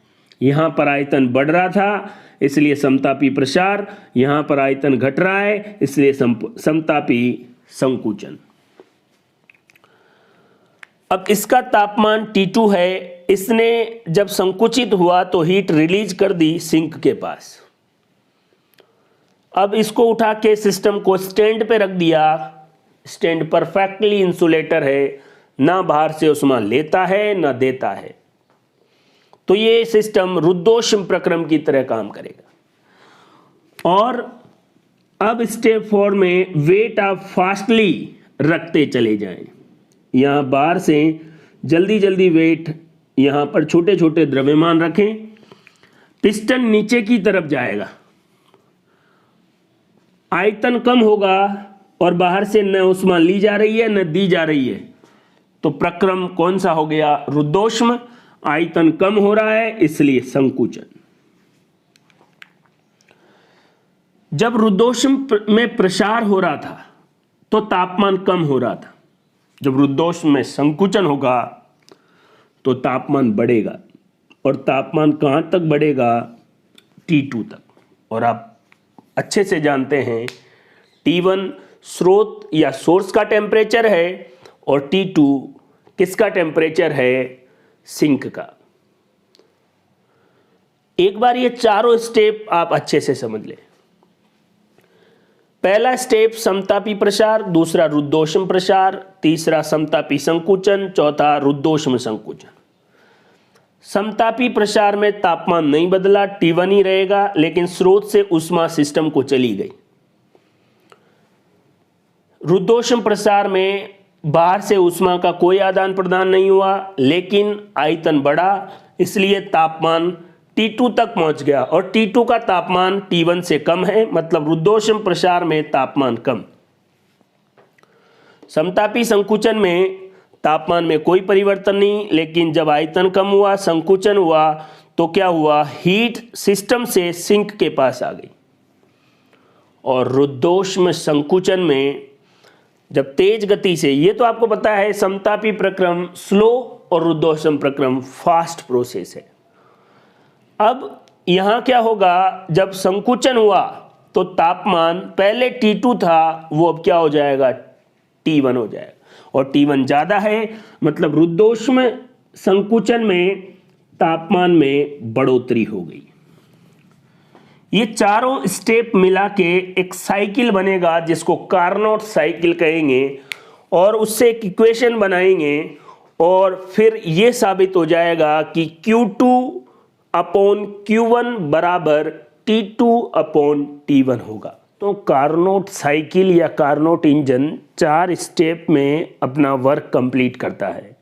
यहां पर आयतन बढ़ रहा था इसलिए समतापी प्रसार, यहां पर आयतन घट रहा है इसलिए समतापी संकुचन। अब इसका तापमान T2 है, इसने जब संकुचित हुआ तो हीट रिलीज कर दी सिंक के पास। अब इसको उठा के सिस्टम को स्टैंड पे रख दिया। स्टैंड परफेक्टली इंसुलेटर है, ना बाहर से ऊष्मा लेता है ना देता है। तो ये सिस्टम रुद्धोष्म प्रक्रम की तरह काम करेगा। और अब स्टेप 4 में वेट आप फास्टली रखते चले जाएं। यहां बाहर से जल्दी जल्दी वेट यहां पर छोटे छोटे द्रव्यमान रखें। पिस्टन नीचे की तरफ जाएगा, आयतन कम होगा और बाहर से न ऊष्मा ली जा रही है न दी जा रही है, तो प्रक्रम कौन सा हो गया? रुद्धोष्म। आयतन कम हो रहा है इसलिए संकुचन। जब रुद्धोष्म में प्रसार हो रहा था तो तापमान कम हो रहा था। जब रुद्धोष्म में संकुचन होगा तो तापमान बढ़ेगा, और तापमान कहां तक बढ़ेगा? T2 तक। और आप अच्छे से जानते हैं T1 स्रोत या सोर्स का टेम्परेचर है और T2 किसका टेम्परेचर है? सिंक का। एक बार ये चारों स्टेप आप अच्छे से समझ लें। पहला स्टेप समतापी प्रसार, दूसरा रुद्धोष्म प्रसार, तीसरा समतापी संकुचन, चौथा रुद्धोष्म संकुचन। समतापी प्रसार में तापमान नहीं बदला, T1 ही रहेगा, लेकिन स्रोत से ऊष्मा सिस्टम को चली गई। रुद्धोष्म प्रसार में बाहर से ऊष्मा का कोई आदान प्रदान नहीं हुआ, लेकिन आयतन बढ़ा, इसलिए तापमान T2 तक पहुंच गया, और T2 का तापमान T1 से कम है, मतलब रुद्धोष्म प्रसार में तापमान कम। समतापी संकुचन में तापमान में कोई परिवर्तन नहीं, लेकिन जब आयतन कम हुआ, संकुचन हुआ, तो क्या हुआ? हीट सिस्टम से सिंक के पास आ गई। और रुद्धोष्म संकुचन में जब तेज गति से, ये तो आपको पता है समतापी प्रक्रम स्लो और रुद्धोष्म प्रक्रम फास्ट प्रोसेस है। अब यहां क्या होगा? जब संकुचन हुआ तो तापमान पहले T2 था, वो अब क्या हो जाएगा? T1 हो जाएगा, और T1 ज्यादा है, मतलब रुद्धोष्म संकुचन में तापमान में बढ़ोतरी हो गई। ये चारों स्टेप मिला के एक साइकिल बनेगा जिसको कार्नोट साइकिल कहेंगे, और उससे एक इक्वेशन बनाएंगे, और फिर ये साबित हो जाएगा कि Q2/Q1 बराबर T2/T1 होगा। तो कार्नोट साइकिल या कार्नोट इंजन 4 स्टेप में अपना वर्क कंप्लीट करता है।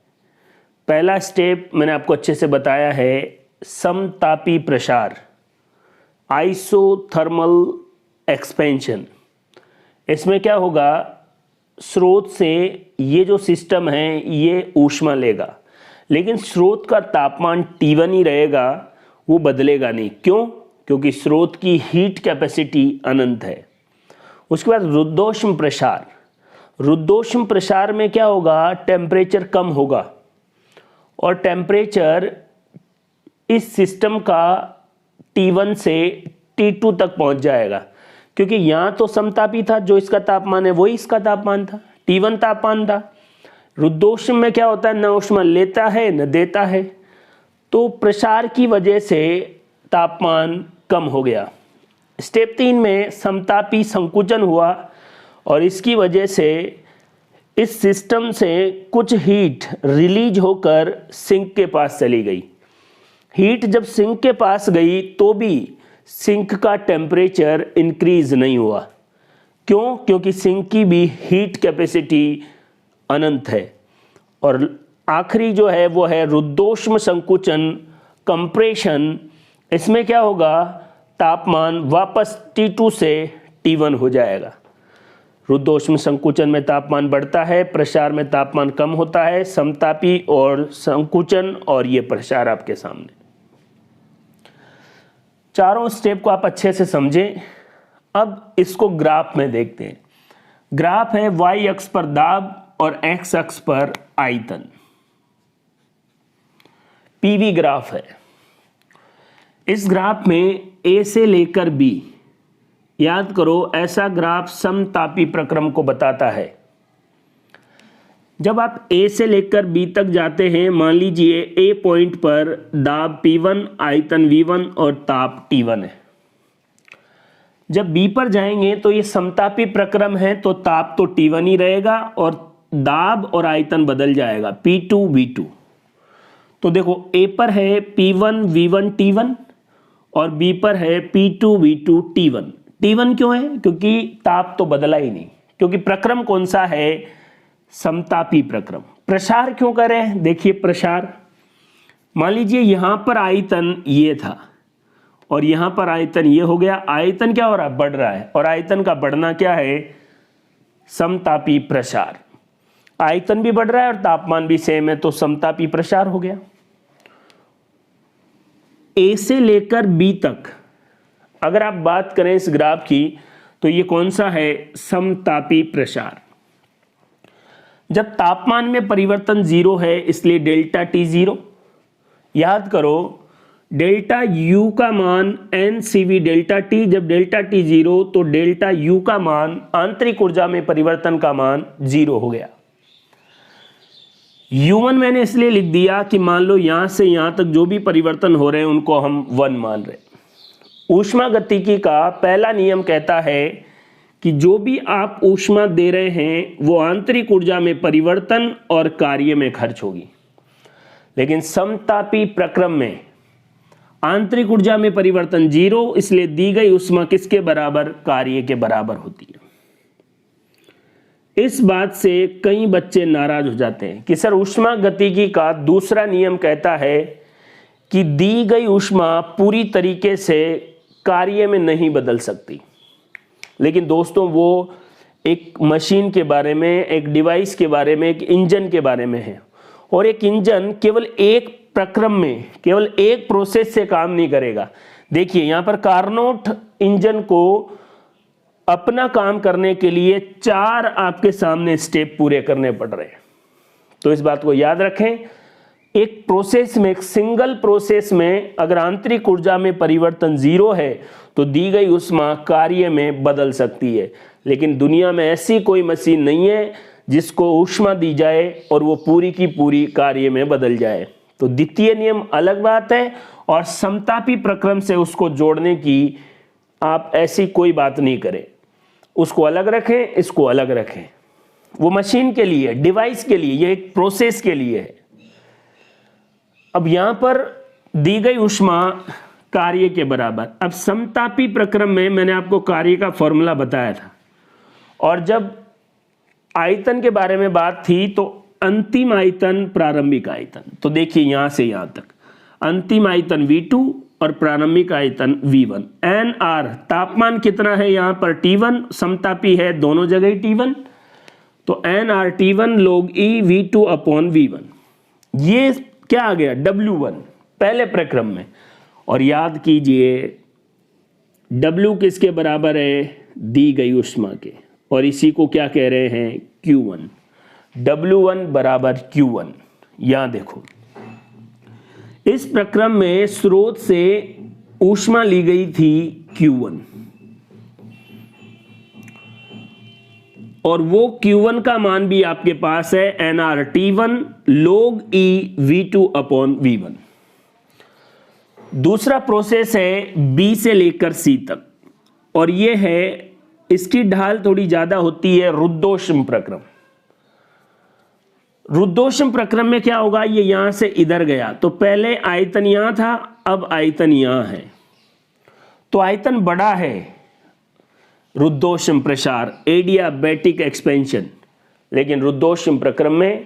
पहला स्टेप मैंने आपको अच्छे से बताया है, समतापी प्रसार, आइसोथर्मल एक्सपेंशन। इसमें क्या होगा? स्रोत से ये जो सिस्टम है ये ऊष्मा लेगा, लेकिन स्रोत का तापमान T1 ही रहेगा, वो बदलेगा नहीं। क्यों? क्योंकि स्रोत की हीट कैपेसिटी अनंत है। उसके बाद रुद्धोष्म प्रसार। रुद्धोष्म प्रसार में क्या होगा? टेम्परेचर कम होगा, और टेम्परेचर इस सिस्टम का T1 से T2 तक पहुंच जाएगा, क्योंकि यहां तो समतापी था, जो इसका तापमान है वही इसका तापमान था, T1 तापमान था। रुद्धोष्म में क्या होता है? न ऊष्मा लेता है न देता है, तो प्रसार की वजह से तापमान कम हो गया। स्टेप 3 में समतापी संकुचन हुआ, और इसकी वजह से इस सिस्टम से कुछ हीट रिलीज होकर सिंक के पास चली गई। हीट जब सिंक के पास गई तो भी सिंक का टेम्परेचर इंक्रीज नहीं हुआ। क्यों? क्योंकि सिंक की भी हीट कैपेसिटी अनंत है। और आखिरी जो है वो है रुद्धोष्म संकुचन, कंप्रेशन। इसमें क्या होगा? तापमान वापस T2 से T1 हो जाएगा। रुद्धोष्म संकुचन में तापमान बढ़ता है, प्रसार में तापमान कम होता है। समतापी और संकुचन और ये प्रसार आपके सामने। चारों स्टेप को आप अच्छे से समझें। अब इसको ग्राफ में देखते हैं। ग्राफ है y अक्ष पर दाब और x अक्ष पर आयतन। पीवी ग्राफ है। इस ग्राफ में A से लेकर B, याद करो ऐसा ग्राफ समतापी प्रक्रम को बताता है। जब आप A से लेकर B तक जाते हैं, मान लीजिए A पॉइंट पर दाब P1, आयतन V1 और ताप T1 है। जब B पर जाएंगे तो ये समतापी प्रक्रम है, तो ताप तो T1 ही रहेगा और दाब और आयतन बदल जाएगा, P2 V2। तो देखो A पर है P1 V1 T1 और B पर है P2 V2 T1। T1 क्यों है? क्योंकि ताप तो बदला ही नहीं, क्योंकि प्रक्रम कौन सा है? समतापी प्रक्रम। प्रसार क्यों कर रहे हैं? देखिए प्रसार, मान लीजिए यहां पर आयतन ये था और यहां पर आयतन ये हो गया, आयतन क्या हो रहा है? बढ़ रहा है, और आयतन का बढ़ना क्या है? समतापी प्रसार। आयतन भी बढ़ रहा है और तापमान भी सेम है, तो समतापी प्रसार हो गया। ए से लेकर बी तक अगर आप बात करें इस ग्राफ की, तो ये कौन सा है? समतापी प्रसार। जब तापमान में परिवर्तन 0 है इसलिए डेल्टा टी 0। याद करो डेल्टा यू का मान एन सीवी डेल्टा टी, जब डेल्टा टी 0 तो डेल्टा यू का मान आंतरिक ऊर्जा में परिवर्तन का मान 0 हो गया। U1 मैंने इसलिए लिख दिया कि मान लो यहां से यहां तक जो भी परिवर्तन हो रहे हैं उनको हम 1 मान रहे हैं। ऊष्मागतिकी का पहला नियम कहता है कि जो भी आप ऊष्मा दे रहे हैं वो आंतरिक ऊर्जा में परिवर्तन और कार्य में खर्च होगी। लेकिन समतापी प्रक्रम में आंतरिक ऊर्जा में परिवर्तन 0, इसलिए दी गई ऊष्मा किसके बराबर? कार्य के बराबर होती है। इस बात से कई बच्चे नाराज हो जाते हैं कि सर ऊष्मागतिकी का दूसरा नियम कहता है कि दी गई ऊष्मा पूरी तरीके से कार्य में नहीं बदल सकती। लेकिन दोस्तों वो एक मशीन के बारे में, एक डिवाइस के बारे में, एक इंजन के बारे में है, और एक इंजन केवल एक प्रक्रम में, केवल एक प्रोसेस से काम नहीं करेगा। देखिए यहां पर कार्नोट इंजन को अपना काम करने के लिए 4 आपके सामने स्टेप पूरे करने पड़ रहे हैं। तो इस बात को याद रखें, एक प्रोसेस में, एक सिंगल प्रोसेस में अगर आंतरिक ऊर्जा में परिवर्तन 0 है तो दी गई ऊष्मा कार्य में बदल सकती है। लेकिन दुनिया में ऐसी कोई मशीन नहीं है जिसको ऊष्मा दी जाए और वो पूरी की पूरी कार्य में बदल जाए। तो द्वितीय नियम अलग बात है, और समतापी प्रक्रम से उसको जोड़ने की आप ऐसी कोई बात नहीं करें। उसको अलग रखें, इसको अलग रखें। वो मशीन के लिए, डिवाइस के लिए, ये एक प्रोसेस के लिए है। अब यहां पर दी गई ऊष्मा कार्य के बराबर। अब समतापी प्रक्रम में मैंने आपको कार्य का फॉर्मूला बताया था, और जब आयतन के बारे में बात थी तो अंतिम आयतन प्रारंभिक आयतन। तो देखिए यहां से यहां तक अंतिम आयतन V2 और प्रारंभिक आयतन V1। NR तापमान कितना है यहां पर? T1। समतापी है दोनों जगह T1, तो NR T1 log E V2 upon V1। ये क्या आ गया? W1 पहले प्रक्रम में। और याद कीजिए W किसके बराबर है? दी गई ऊष्मा के, और इसी को क्या कह रहे हैं? Q1। W1 बराबर Q1। यहां देखो इस प्रक्रम में स्रोत से ऊष्मा ली गई थी Q1, और वो Q1 का मान भी आपके पास है NR T1 log E V2 upon V1। दूसरा प्रोसेस है B से लेकर C तक, और ये है, इसकी ढाल थोड़ी ज्यादा होती है, रुद्धोष्म प्रक्रम। रुद्धोष्म प्रक्रम में क्या होगा? ये यहां से इधर गया, तो पहले आयतन यहां था, अब आयतन यहां है, तो आयतन बड़ा है। रुद्धोष्म प्रसार, एडियाबैटिक एक्सपेंशन। लेकिन रुद्धोष्म प्रक्रम में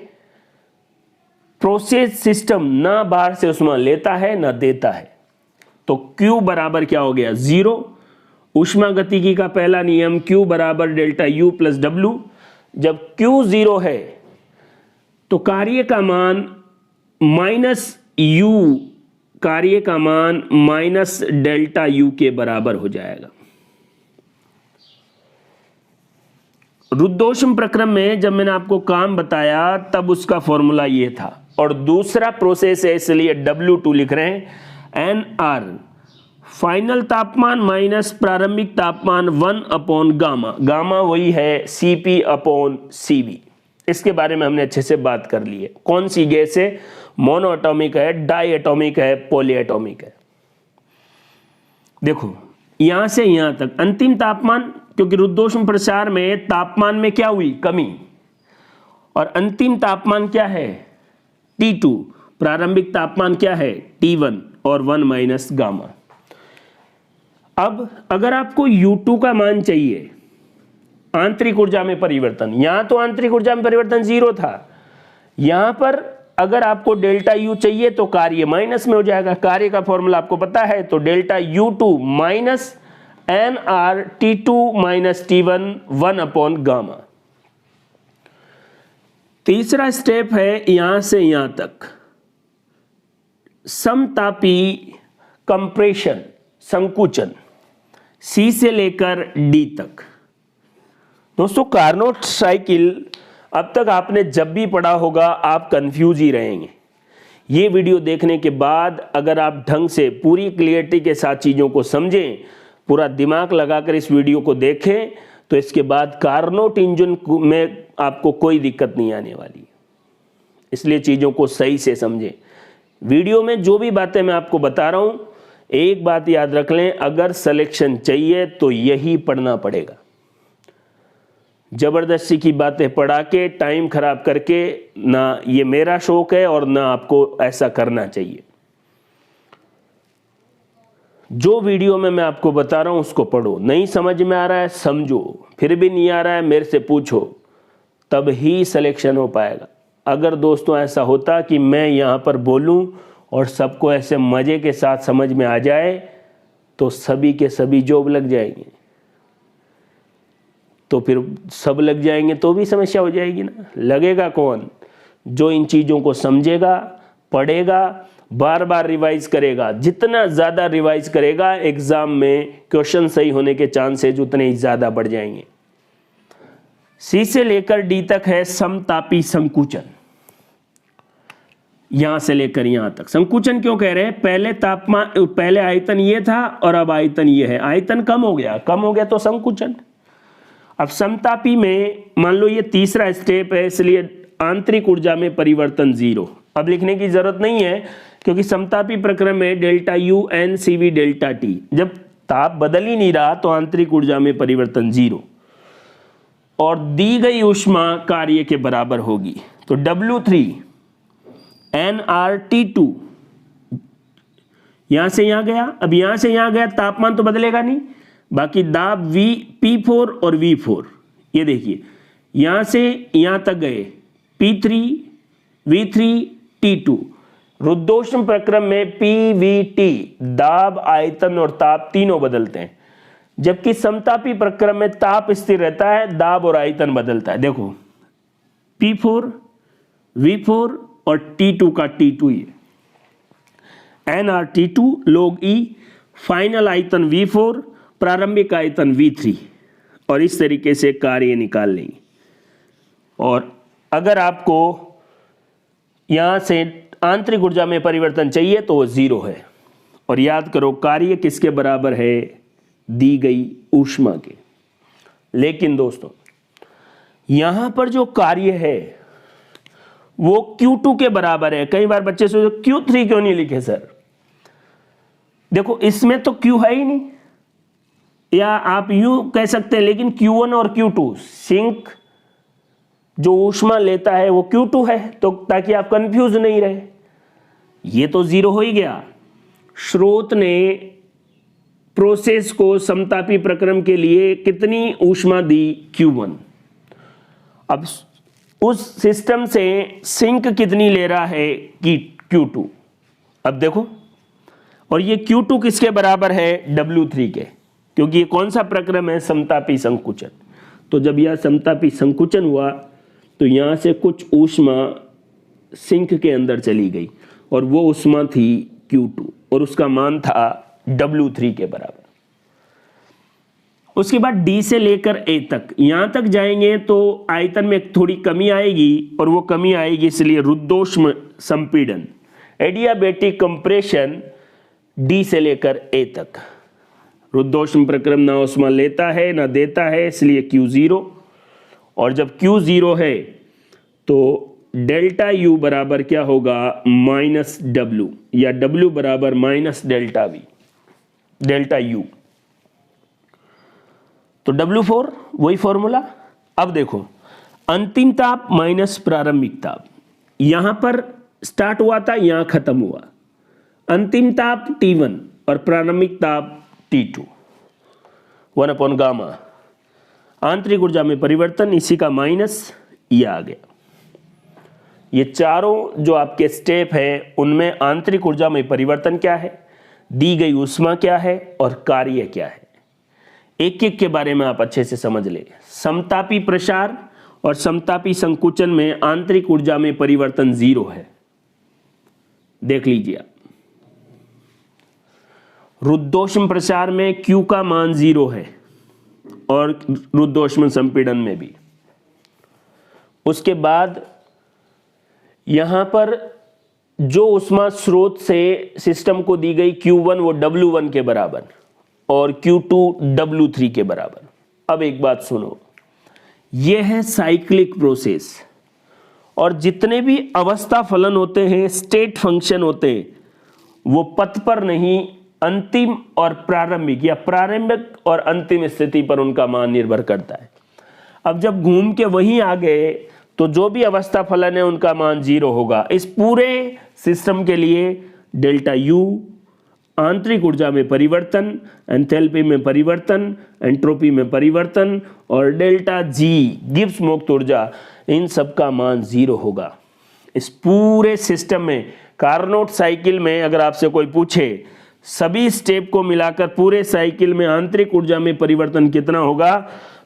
प्रोसेस सिस्टम ना बाहर से ऊष्मा लेता है ना देता है, तो Q बराबर क्या हो गया? 0। ऊष्मागतिकी का पहला नियम Q बराबर डेल्टा U प्लस W। जब Q 0 है तो कार्य का मान माइनस U, कार्य का मान माइनस डेल्टा U के बराबर हो जाएगा। रुद्धोष्म प्रक्रम में जब मैंने आपको काम बताया तब उसका फॉर्मूला ये था, और दूसरा प्रोसेस है इसलिए W2 लिख रहे हैं। NR फाइनल तापमान माइनस प्रारंभिक तापमान 1 अपॉन गामा। गामा वही है Cp अपॉन Cv। इसके बारे में हमने अच्छे से बात कर ली है। कौन सी गैस है? मोनो एटॉमिक है, डाई एटॉमिक है, पॉली एटॉमिक है। देखो यहां से यहां तक अंतिम तापमान, क्योंकि रुद्धोष्म प्रसार में तापमान में क्या हुई? कमी, और अंतिम तापमान क्या है? T2। प्रारंभिक तापमान क्या है T1 और 1 माइनस गामा। अब अगर आपको U2 का मान चाहिए, आंतरिक ऊर्जा में परिवर्तन, यहां तो आंतरिक ऊर्जा में परिवर्तन 0 था, यहां पर अगर आपको डेल्टा U चाहिए तो कार्य माइनस में हो जाएगा। कार्य का फॉर्मूला आपको पता है, तो delta U2 minus nRT2 minus T1 1 upon gamma. तीसरा स्टेप है यहां से यहां तक समतापी कंप्रेशन, संकुचन, C से लेकर D तक। दोस्तों कार्नोट साइकिल अब तक आपने जब भी पढ़ा होगा आप कंफ्यूज ही रहेंगे। ये वीडियो देखने के बाद अगर आप ढंग से पूरी क्लियरिटी के साथ चीज़ों को समझें, पूरा दिमाग लगाकर इस वीडियो को देखें, तो इसके बाद कार्नोट इंजन में आपको कोई दिक्कत नहीं आने वाली। इसलिए चीज़ों को सही से समझें। वीडियो में जो भी बातें मैं आपको बता रहा हूँ, एक बात याद रख लें, अगर सिलेक्शन चाहिए तो यही पढ़ना पड़ेगा। जबरदस्ती की बातें पढ़ा के टाइम खराब करके ना ये मेरा शौक है और ना आपको ऐसा करना चाहिए। जो वीडियो में मैं आपको बता रहा हूं उसको पढ़ो, नहीं समझ में आ रहा है समझो, फिर भी नहीं आ रहा है मेरे से पूछो, तब ही सिलेक्शन हो पाएगा। अगर दोस्तों ऐसा होता कि मैं यहाँ पर बोलूं और सबको ऐसे मज़े के साथ समझ में आ जाए तो सभी के सभी जॉब लग जाएंगे, तो फिर सब लग जाएंगे तो भी समस्या हो जाएगी ना। लगेगा कौन? जो इन चीज़ों को समझेगा, पढ़ेगा, बार बार रिवाइज करेगा। जितना ज़्यादा रिवाइज करेगा एग्जाम में क्वेश्चन सही होने के चांसेज उतने ही ज़्यादा बढ़ जाएंगे। C से लेकर D तक है समतापी संकुचन, यहां से लेकर यहां तक। संकुचन क्यों कह रहे हैं? पहले आयतन ये था और अब आयतन ये है, आयतन कम हो गया तो संकुचन। अब समतापी में मान लो ये तीसरा स्टेप है, इसलिए आंतरिक ऊर्जा में परिवर्तन 0। अब लिखने की जरूरत नहीं है क्योंकि समतापी प्रक्रम में delta U n CV delta T, जब ताप बदल ही नहीं रहा तो आंतरिक ऊर्जा में परिवर्तन 0 और दी गई ऊष्मा कार्य के बराबर होगी। तो W3 nRT2 यहां से यहां गया, अब यहां से यहां गया, तापमान तो बदलेगा नहीं, बाकी दाब P4 और V4, ये देखिए यहां से यहां तक गए, P3 V3 T2। रुद्धोष्म प्रक्रम में PVT दाब, आयतन और ताप तीनों बदलते हैं, जबकि समतापी प्रक्रम में ताप स्थिर रहता है, दाब और आयतन बदलता है। देखो P4 V4 और T2 का T2 ये nRT2 log E, फाइनल आयतन V4, प्रारंभिक आयतन V3, और इस तरीके से कार्य निकाल लेंगे। और अगर आपको यहां से आंतरिक ऊर्जा में परिवर्तन चाहिए तो वो 0 है। और याद करो कार्य किसके बराबर है? दी गई ऊष्मा के। लेकिन दोस्तों यहां पर जो कार्य है वो Q2 के बराबर है। कई बार बच्चे सोचते Q3 क्यों नहीं लिखे सर? देखो इसमें तो Q है ही नहीं, या आप यूं कह सकते हैं, लेकिन Q1 और Q2 सिंक जो ऊष्मा लेता है वो Q2 है, तो ताकि आप कंफ्यूज नहीं रहे। ये तो 0 हो ही गया। स्रोत ने प्रोसेस को समतापी प्रक्रम के लिए कितनी ऊष्मा दी? Q1। अब उस सिस्टम से सिंक कितनी ले रहा है? कि Q2। अब देखो, और ये Q2 किसके बराबर है? W3 के, क्योंकि ये कौन सा प्रक्रम है? समतापी संकुचन। तो जब यह समतापी संकुचन हुआ तो यहां से कुछ ऊष्मा सिंक के अंदर चली गई और वो ऊष्मा थी Q2 और उसका मान था W3 के बराबर। उसके बाद D से लेकर A तक, यहां तक जाएंगे तो आयतन में थोड़ी कमी आएगी, और वो कमी आएगी इसलिए रुद्धोष्म संपीड़न, एडियाबेटिक कंप्रेशन D से लेकर A तक। रुद्धोष्म प्रक्रम ना ऊष्मा लेता है ना देता है, इसलिए Q0। और जब Q0 है तो डेल्टा U बराबर क्या होगा? माइनस W, या W बराबर minus delta V, delta U। तो W4 वही फॉर्मूला। अब देखो अंतिम ताप माइनस प्रारंभिक ताप, यहां पर स्टार्ट हुआ था यहां खत्म हुआ। अंतिम ताप T1 और प्रारंभिक ताप T2, 1 गामा। आंतरिक ऊर्जा में परिवर्तन, इसी का माइनस ये आ गया। ये चारों जो आपके स्टेप हैं उनमें आंतरिक ऊर्जा में परिवर्तन क्या है, दी गई ऊष्मा क्या है और कार्य क्या है, एक एक के बारे में आप अच्छे से समझ लें। समतापी प्रसार और समतापी संकुचन में आंतरिक ऊर्जा में परिवर्तन 0 है, देख लीजिए आप। रुद्धोष्म प्रसार में Q का मान 0 है और रुद्धोष्म संपीड़न में भी। उसके बाद यहां पर जो ऊष्मा स्रोत से सिस्टम को दी गई Q1 वो W1 के बराबर और Q2 W3 के बराबर। अब एक बात सुनो, यह है साइक्लिक प्रोसेस, और जितने भी अवस्था फलन होते हैं, स्टेट फंक्शन होते हैं, वो पथ पर नहीं, अंतिम और प्रारंभिक या प्रारंभिक और अंतिम स्थिति पर उनका मान निर्भर करता है। अब जब घूम के वहीं आ गए तो जो भी अवस्था फलन है उनका मान 0 होगा। इस पूरे सिस्टम के लिए डेल्टा U आंतरिक ऊर्जा में परिवर्तन, एंथैल्पी में परिवर्तन, एंट्रोपी में परिवर्तन, और डेल्टा G गिब्स मुक्त ऊर्जा, इन सब का मान 0 होगा। इस पूरे सिस्टम में कार्नोट साइकिल में अगर आपसे कोई पूछे सभी स्टेप को मिलाकर पूरे साइकिल में आंतरिक ऊर्जा में परिवर्तन कितना होगा,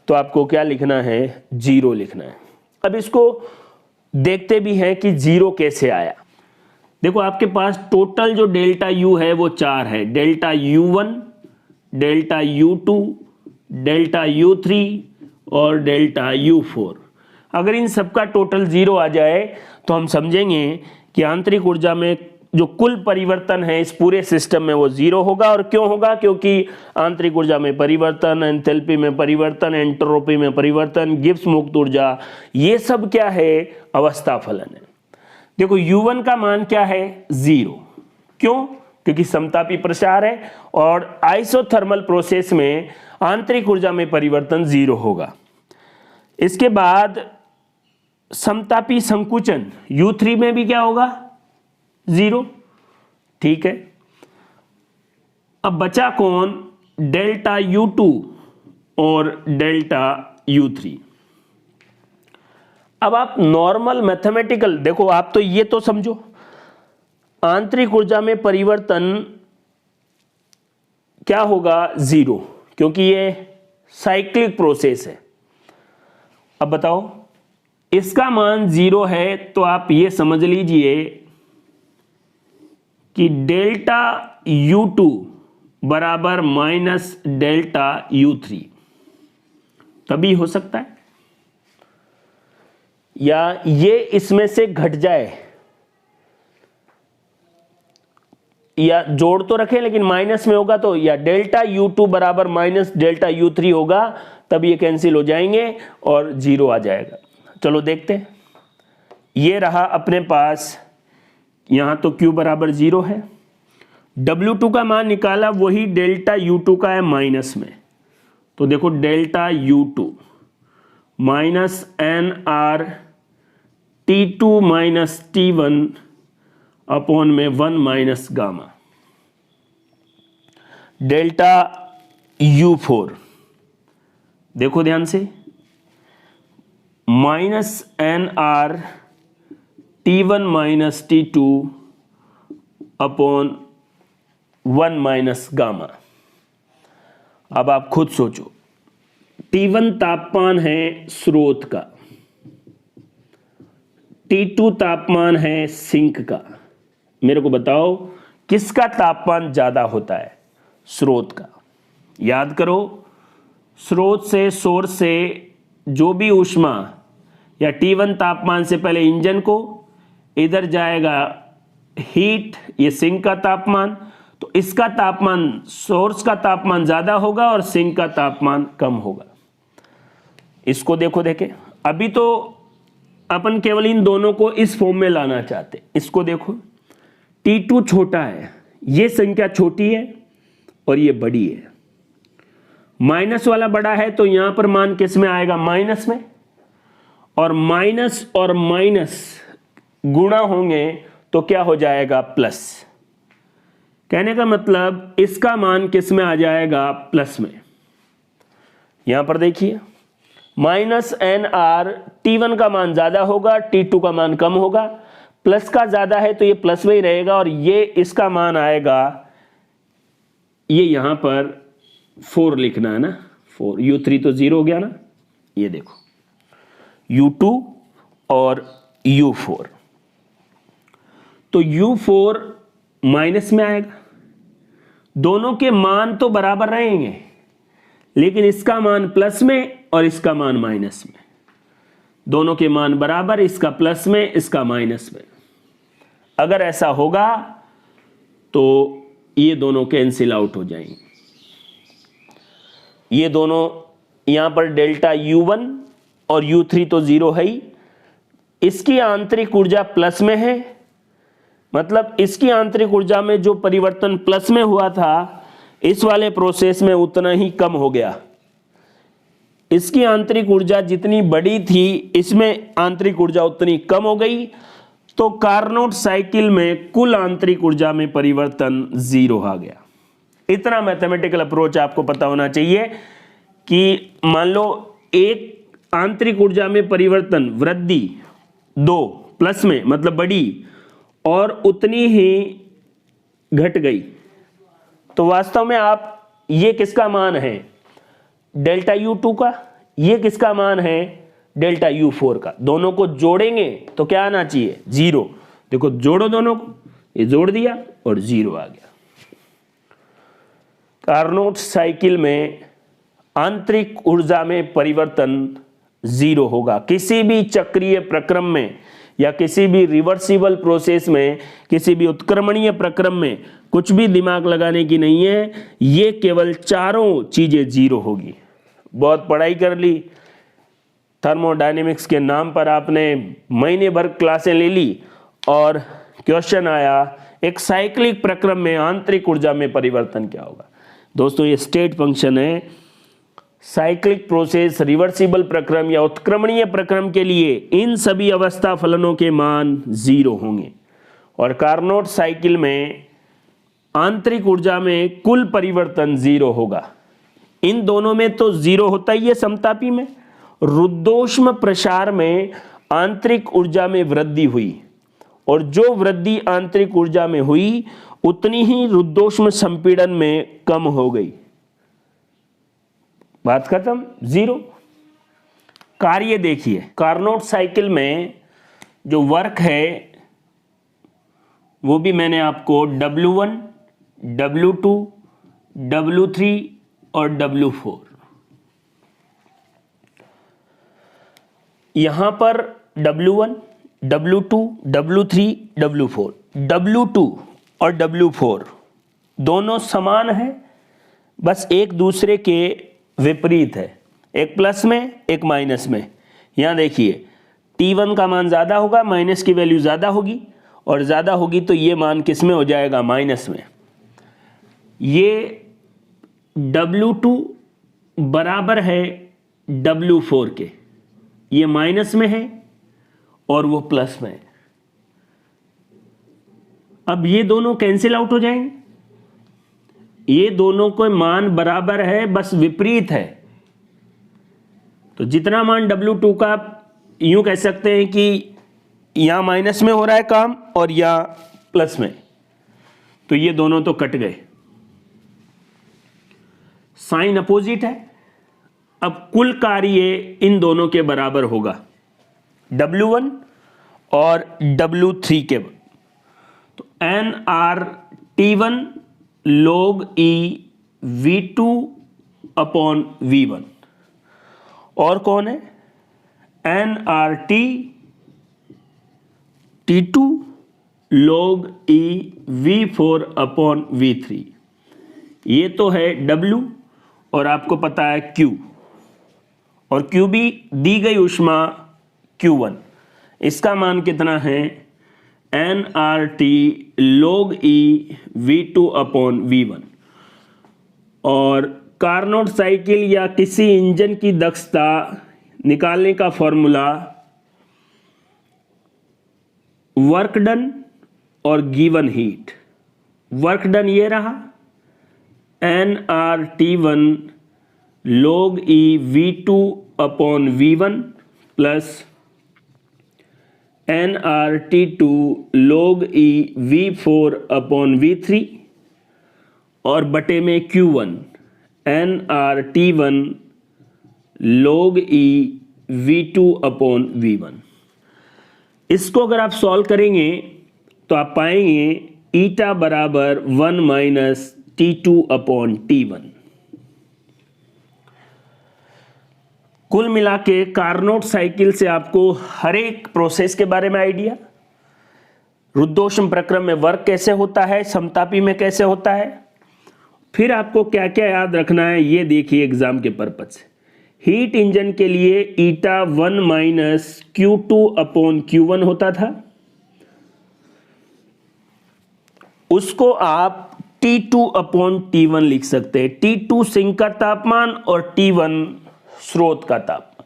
तो आपको क्या लिखना है, 0 लिखना है। अब इसको देखते भी हैं कि 0 कैसे आया। देखो आपके पास टोटल जो डेल्टा U है वो 4 है, delta U1, delta U2, delta U3 और डेल्टा U4। अगर इन सबका टोटल 0 आ जाए तो हम समझेंगे कि आंतरिक ऊर्जा में जो कुल परिवर्तन है इस पूरे सिस्टम में वो 0 होगा। और क्यों होगा, क्योंकि आंतरिक ऊर्जा में परिवर्तन, एंथैल्पी में परिवर्तन, एंट्रोपी में परिवर्तन, गिब्स मुक्त ऊर्जा, ये सब क्या है, अवस्था फलन है। देखो U1 का मान क्या है, 0। क्यों, क्योंकि समतापी प्रसार है और आइसोथर्मल प्रोसेस में आंतरिक ऊर्जा में परिवर्तन 0 होगा। इसके बाद समतापी संकुचन U3 में भी क्या होगा, 0। ठीक है, अब बचा कौन, डेल्टा U2 और डेल्टा U3। अब आप नॉर्मल मैथमेटिकल देखो, आप तो ये तो समझो आंतरिक ऊर्जा में परिवर्तन क्या होगा, 0, क्योंकि ये साइक्लिक प्रोसेस है। अब बताओ इसका मान 0 है तो आप ये समझ लीजिए कि डेल्टा U2 बराबर माइनस डेल्टा U3 तभी हो सकता है, या ये इसमें से घट जाए, या जोड़ तो रखें लेकिन माइनस में होगा तो, या डेल्टा U2 बराबर माइनस डेल्टा U3 होगा, तब ये कैंसिल हो जाएंगे और 0 आ जाएगा। चलो देखते हैं, ये रहा अपने पास, यहां तो Q बराबर 0 है, W2 का मान निकाला, वही डेल्टा U2 का है माइनस में, तो देखो delta U2 minus NR T2 minus T1 upon में 1 माइनस गामा। डेल्टा U4 देखो ध्यान से, minus NR T1 minus T2 upon 1 minus gamma. अब आप खुद सोचो, T1 तापमान है स्रोत का, T2 तापमान है सिंक का। मेरे को बताओ किसका तापमान ज्यादा होता है, स्रोत का। याद करो, स्रोत से सोर्स से जो भी ऊष्मा या T1 तापमान से पहले इंजन को, इधर जाएगा हीट, ये सिंक का तापमान, तो इसका तापमान, सोर्स का तापमान ज्यादा होगा और सिंक का तापमान कम होगा। इसको देखो, देखे अभी तो अपन केवल इन दोनों को इस फॉर्म में लाना चाहते। इसको देखो, T2 छोटा है, ये संख्या छोटी है और ये बड़ी है, माइनस वाला बड़ा है, तो यहां पर मान किस में आएगा, माइनस में, और माइनस गुणा होंगे तो क्या हो जाएगा प्लस। कहने का मतलब इसका मान किस में आ जाएगा, प्लस में। यहां पर देखिए -nr T1 का मान ज्यादा होगा, T2 का मान कम होगा, प्लस का ज्यादा है तो ये प्लस में ही रहेगा और ये इसका मान आएगा, ये यहां पर 4 लिखना है ना, 4, U3 तो 0 हो गया ना, ये देखो U2 और U4, तो U4 माइनस में आएगा। दोनों के मान तो बराबर रहेंगे लेकिन इसका मान प्लस में और इसका मान माइनस में, दोनों के मान बराबर, इसका प्लस में इसका माइनस में। अगर ऐसा होगा तो ये दोनों कैंसिल आउट हो जाएंगे। ये दोनों यहां पर डेल्टा U1 और U3 तो 0 है ही, इसकी आंतरिक ऊर्जा प्लस में है, मतलब इसकी आंतरिक ऊर्जा में जो परिवर्तन प्लस में हुआ था इस वाले प्रोसेस में उतना ही कम हो गया। इसकी आंतरिक ऊर्जा जितनी बड़ी थी इसमें आंतरिक ऊर्जा उतनी कम हो गई, तो कार्नोट साइकिल में कुल आंतरिक ऊर्जा में परिवर्तन 0 आ गया। इतना मैथमेटिकल अप्रोच आपको पता होना चाहिए कि मान लो एक आंतरिक ऊर्जा में परिवर्तन वृद्धि 2 प्लस में मतलब बड़ी और उतनी ही घट गई, तो वास्तव में आप ये किसका मान है, डेल्टा U2 का, ये किसका मान है, डेल्टा U4 का। दोनों को जोड़ेंगे तो क्या आना चाहिए, 0। देखो जोड़ो दोनों को, ये जोड़ दिया और 0 आ गया। कार्नोट साइकिल में आंतरिक ऊर्जा में परिवर्तन 0 होगा। किसी भी चक्रीय प्रक्रम में या किसी भी रिवर्सिबल प्रोसेस में, किसी भी उत्क्रमणीय प्रक्रम में कुछ भी दिमाग लगाने की नहीं है, ये केवल चारों चीजें 0 होगी। बहुत पढ़ाई कर ली, थर्मोडायनेमिक्स के नाम पर आपने महीने भर क्लासें ले ली और क्वेश्चन आया एक साइक्लिक प्रक्रम में आंतरिक ऊर्जा में परिवर्तन क्या होगा। दोस्तों ये स्टेट फंक्शन है। साइक्लिक प्रोसेस, रिवर्सिबल प्रक्रम या उत्क्रमणीय प्रक्रम के लिए इन सभी अवस्था फलनों के मान 0 होंगे और कार्नोट साइकिल में आंतरिक ऊर्जा में कुल परिवर्तन 0 होगा। इन दोनों में तो 0 होता ही है समतापी में। रुद्धोष्म प्रसार में आंतरिक ऊर्जा में वृद्धि हुई और जो वृद्धि आंतरिक ऊर्जा में हुई उतनी ही रुद्धोष्म संपीड़न में कम हो गई। बात खत्म, 0। कार्य देखिए, कार्नोट साइकिल में जो वर्क है वो भी मैंने आपको W1, W2, W3 और W4, यहां पर W1, W2, W3, W4, W2 और W4 दोनों समान हैं, बस एक दूसरे के विपरीत है, एक प्लस में एक माइनस में। यहां देखिए T1 का मान ज्यादा होगा, माइनस की वैल्यू ज्यादा होगी और ज्यादा होगी तो ये मान किस में हो जाएगा, माइनस में। ये W2 बराबर है W4 के, ये माइनस में है और वो प्लस में है। अब ये दोनों कैंसिल आउट हो जाएंगे, ये दोनों को मान बराबर है बस विपरीत है। तो जितना मान W2 का यूं कह सकते हैं कि यहां माइनस में हो रहा है काम और यहां प्लस में, तो ये दोनों तो कट गए, साइन अपोजिट है। अब कुल कार्य इन दोनों के बराबर होगा, W1 और W3 के। तो nRT1 log E V2 upon V1 और कौन है, nRT T2 log E V4 upon V3। ये तो है W और आपको पता है Q, और Q भी दी गई ऊष्मा Q1, इसका मान कितना है, nRT log E V2 upon V1। और कार्नोट साइकिल या किसी इंजन की दक्षता निकालने का फॉर्मूला वर्क डन और गिवन हीट। वर्क डन ये रहा nRT1 log E V2 upon V1 plus nRT2 log E V4 upon V3 और बटे में Q1 nRT1 log E V2 upon V1। इसको अगर आप सॉल्व करेंगे तो आप पाएंगे ईटा बराबर 1 माइनस T2 अपॉन T1। कुल मिला के कार्नोट साइकिल से आपको हर एक प्रोसेस के बारे में आइडिया, रुद्धोष्म प्रक्रम में वर्क कैसे होता है, समतापी में कैसे होता है, फिर आपको क्या क्या याद रखना है ये देखिए एग्जाम के पर्पज से। हीट इंजन के लिए ईटा 1 माइनस Q2 अपॉन Q1 होता था, उसको आप T2 अपॉन T1 लिख सकते हैं। T2 सिंक का तापमान और T1 स्रोत का तापमान।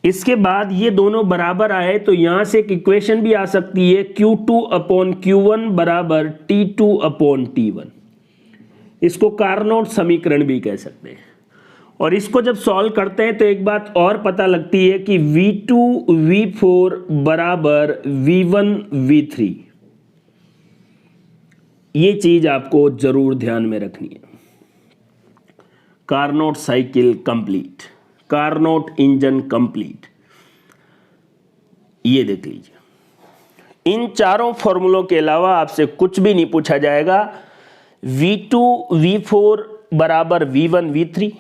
इसके बाद ये दोनों बराबर आए तो यहां से एक इक्वेशन भी आ सकती है Q2 अपॉन Q1 बराबर T2 अपॉन T1। इसको कार्नोट समीकरण भी कह सकते हैं। और इसको जब सॉल्व करते हैं तो एक बात और पता लगती है कि V2 V4 बराबर V1 V3। ये चीज आपको जरूर ध्यान में रखनी है। Carnot cycle complete, Carnot engine complete. ये देख लीजिए, इन चारों फॉर्मूलों के अलावा आपसे कुछ भी नहीं पूछा जाएगा। V2 V4 बराबर V1 V3।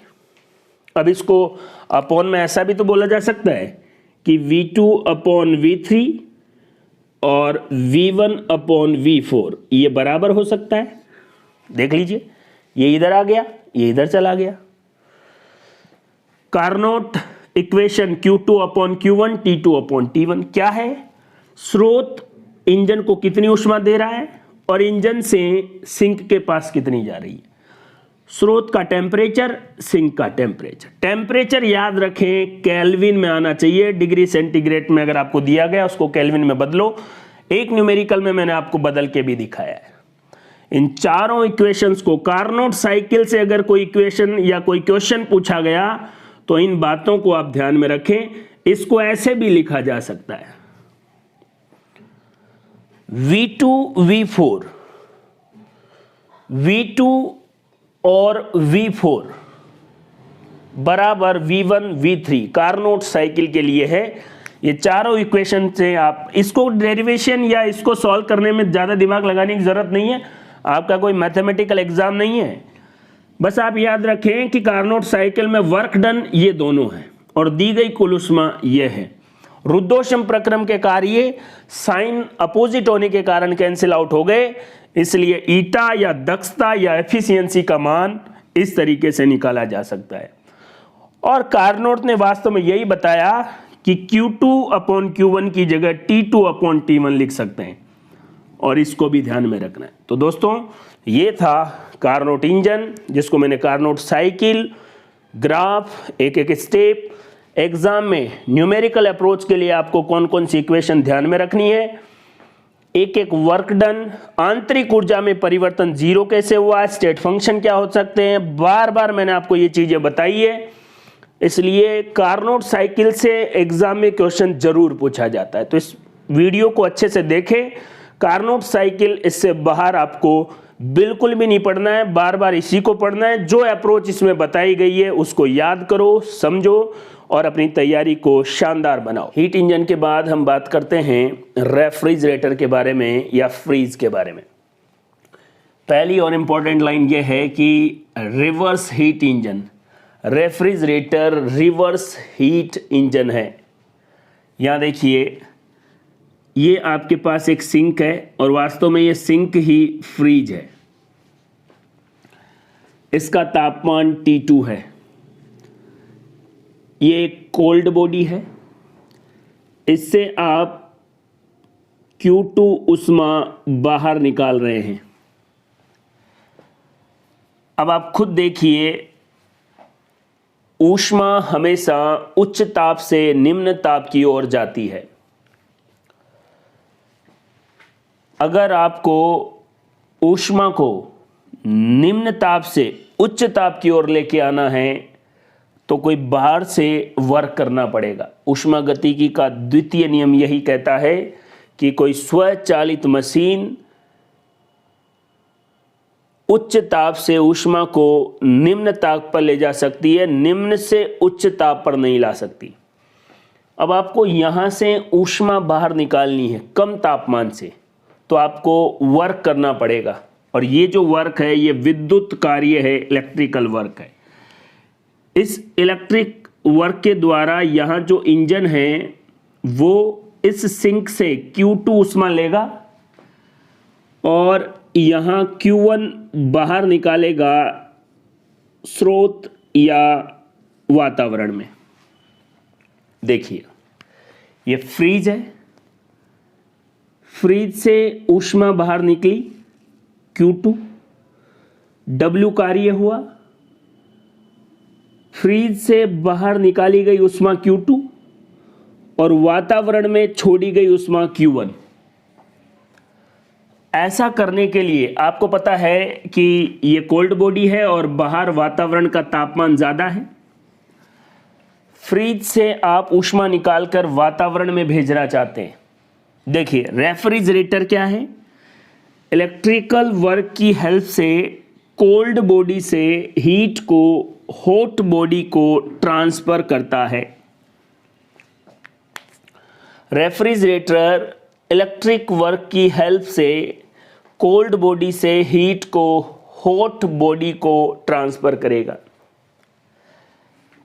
अब इसको अपॉन में ऐसा भी तो बोला जा सकता है कि V2 अपॉन V3 और V1 अपॉन V4 ये बराबर हो सकता है। देख लीजिए, ये इधर आ गया, ये इधर चला गया। Carnot equation Q2 upon Q1 T2 upon T1 क्या है? स्रोत इंजन को कितनी ऊष्मा दे रहा है और इंजन से सिंक के पास कितनी जा रही है। स्रोत का टेम्परेचर, सिंक का टेम्परेचर। टेम्परेचर याद रखें केल्विन में आना चाहिए। डिग्री सेंटीग्रेड में अगर आपको दिया गया उसको केल्विन में बदलो। एक न्यूमेरिकल में मैंने आपको बदल के भी दिखाया है। इन चारों इक्वेशंस को कार्नोट साइकिल से अगर कोई इक्वेशन या कोई क्वेश्चन पूछा गया तो इन बातों को आप ध्यान में रखें। इसको ऐसे भी लिखा जा सकता है V2 V4, V2 और V4 बराबर V1 V3 कार्नोट साइकिल के लिए है। ये चारों इक्वेशन से आप इसको डेरिवेशन या इसको सॉल्व करने में ज़्यादा दिमाग लगाने की ज़रूरत नहीं है। आपका कोई मैथमेटिकल एग्जाम नहीं है। बस आप याद रखें कि कार्नोट साइकिल में वर्क डन ये दोनों हैं और दी गई कुल ऊष्मा ये है। रुद्धोष्म प्रक्रम के कार्य साइन अपोजिट होने के कारण कैंसिल आउट हो गए, इसलिए ईटा या दक्षता या एफिशिएंसी का मान इस तरीके से निकाला जा सकता है। और कार्नोट ने वास्तव में यही बताया कि Q2 अपॉन Q1 की जगह T2 अपॉन T1 लिख सकते हैं और इसको भी ध्यान में रखना है। तो दोस्तों ये था कार्नोट इंजन, जिसको मैंने कार्नोट साइकिल, ग्राफ, एक एक स्टेप। एग्जाम में न्यूमेरिकल अप्रोच के लिए आपको कौन कौन सी इक्वेशन ध्यान में रखनी है, एक एक वर्क डन, आंतरिक ऊर्जा में परिवर्तन जीरो कैसे हुआ, स्टेट फंक्शन क्या हो सकते हैं, बार बार मैंने आपको ये चीजें बताई है। इसलिए कार्नोट साइकिल से एग्जाम में क्वेश्चन जरूर पूछा जाता है। तो इस वीडियो को अच्छे से देखें। कार्नोट साइकिल, इससे बाहर आपको बिल्कुल भी नहीं पढ़ना है, बार बार इसी को पढ़ना है। जो अप्रोच इसमें बताई गई है उसको याद करो, समझो और अपनी तैयारी को शानदार बनाओ। हीट इंजन के बाद हम बात करते हैं रेफ्रिजरेटर के बारे में या फ्रीज के बारे में। पहली और इंपॉर्टेंट लाइन यह है कि reverse heat engine, refrigerator reverse heat engine है। यहां देखिए, ये आपके पास एक सिंक है और वास्तव में ये सिंक ही फ्रीज है। इसका तापमान T2 है। ये एक कोल्ड बॉडी है। इससे आप Q2 ऊष्मा बाहर निकाल रहे हैं। अब आप खुद देखिए, ऊष्मा हमेशा उच्च ताप से निम्न ताप की ओर जाती है। अगर आपको ऊष्मा को निम्न ताप से उच्च ताप की ओर लेके आना है तो कोई बाहर से वर्क करना पड़ेगा। ऊष्मागतिकी का द्वितीय नियम यही कहता है कि कोई स्वचालित मशीन उच्च ताप से ऊष्मा को निम्न ताप पर ले जा सकती है, निम्न से उच्च ताप पर नहीं ला सकती। अब आपको यहाँ से ऊष्मा बाहर निकालनी है कम तापमान से, तो आपको वर्क करना पड़ेगा, और ये जो वर्क है ये विद्युत कार्य है, इलेक्ट्रिकल वर्क है। इस इलेक्ट्रिक वर्क के द्वारा यहाँ जो इंजन है वो इस सिंक से Q2 ऊष्मा लेगा और यहाँ Q1 बाहर निकालेगा स्रोत या वातावरण में। देखिए ये फ्रीज है, फ्रीज से ऊष्मा बाहर निकली Q2, W कार्य हुआ, फ्रीज से बाहर निकाली गई ऊष्मा Q2 और वातावरण में छोड़ी गई ऊष्मा Q1। ऐसा करने के लिए आपको पता है कि ये कोल्ड बॉडी है और बाहर वातावरण का तापमान ज़्यादा है। फ्रीज से आप ऊष्मा निकालकर वातावरण में भेजना चाहते हैं। देखिए रेफ्रिजरेटर क्या है, इलेक्ट्रिकल वर्क की हेल्प से कोल्ड बॉडी से हीट को हॉट बॉडी को ट्रांसफर करता है। रेफ्रिजरेटर इलेक्ट्रिक वर्क की हेल्प से कोल्ड बॉडी से हीट को हॉट बॉडी को ट्रांसफर करेगा।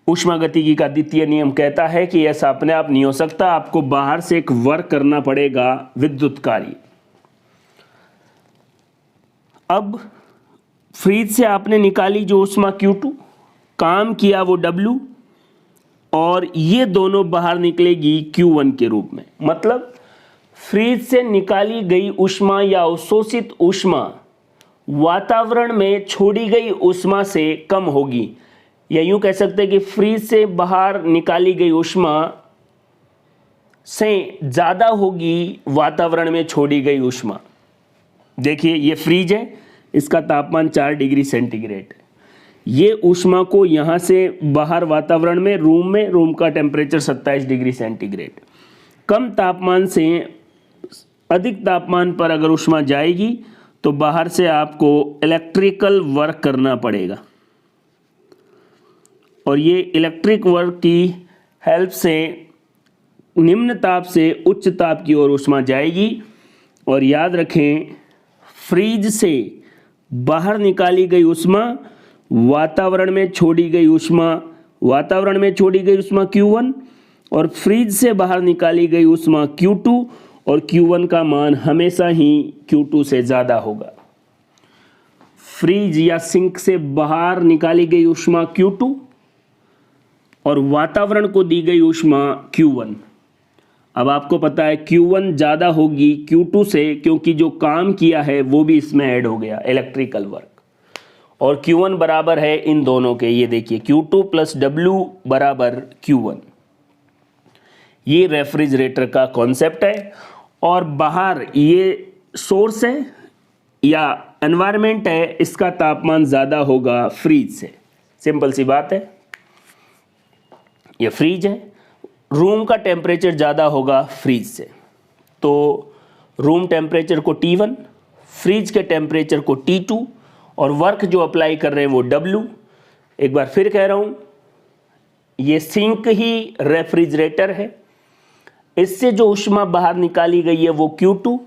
ऊष्मागतिकी का द्वितीय नियम कहता है कि ऐसा अपने आप नहीं हो सकता, आपको बाहर से एक वर्क करना पड़ेगा, विद्युत कार्य। अब फ्रीज से आपने निकाली जो ऊष्मा Q2, काम किया वो W, और ये दोनों बाहर निकलेगी Q1 के रूप में। मतलब फ्रीज से निकाली गई ऊष्मा या अवशोषित ऊष्मा वातावरण में छोड़ी गई ऊष्मा से कम होगी, या यूं कह सकते हैं कि फ्रीज से बाहर निकाली गई ऊष्मा से ज़्यादा होगी वातावरण में छोड़ी गई ऊष्मा। देखिए ये फ्रीज है, इसका तापमान 4 डिग्री सेंटीग्रेड है। ये ऊष्मा को यहाँ से बाहर वातावरण में रूम का टेम्परेचर 27 डिग्री सेंटीग्रेड। कम तापमान से अधिक तापमान पर अगर ऊष्मा जाएगी तो बाहर से आपको इलेक्ट्रिकल वर्क करना पड़ेगा, और ये इलेक्ट्रिक वर्क की हेल्प से निम्न ताप से उच्च ताप की ओर ऊष्मा जाएगी। और याद रखें फ्रीज से बाहर निकाली गई ऊष्मा वातावरण में छोड़ी गई ऊष्मा Q1 और फ्रीज से बाहर निकाली गई ऊष्मा Q2, और Q1 का मान हमेशा ही Q2 से ज़्यादा होगा। फ्रीज या सिंक से बाहर निकाली गई ऊष्मा Q2 और वातावरण को दी गई ऊष्मा Q1। अब आपको पता है Q1 ज़्यादा होगी Q2 से, क्योंकि जो काम किया है वो भी इसमें ऐड हो गया, इलेक्ट्रिकल वर्क। और Q1 बराबर है इन दोनों के, ये देखिए Q2 प्लस W बराबर Q1। ये रेफ्रिजरेटर का कॉन्सेप्ट है। और बाहर ये सोर्स है या एनवायरनमेंट है, इसका तापमान ज़्यादा होगा फ्रीज से, सिंपल सी बात है। ये फ्रीज है, रूम का टेम्परेचर ज़्यादा होगा फ्रीज से, तो रूम टेम्परेचर को T1, फ्रीज के टेम्परेचर को T2, और वर्क जो अप्लाई कर रहे हैं वो W। एक बार फिर कह रहा हूँ, ये सिंक ही रेफ्रिजरेटर है, इससे जो ऊष्मा बाहर निकाली गई है वो Q2,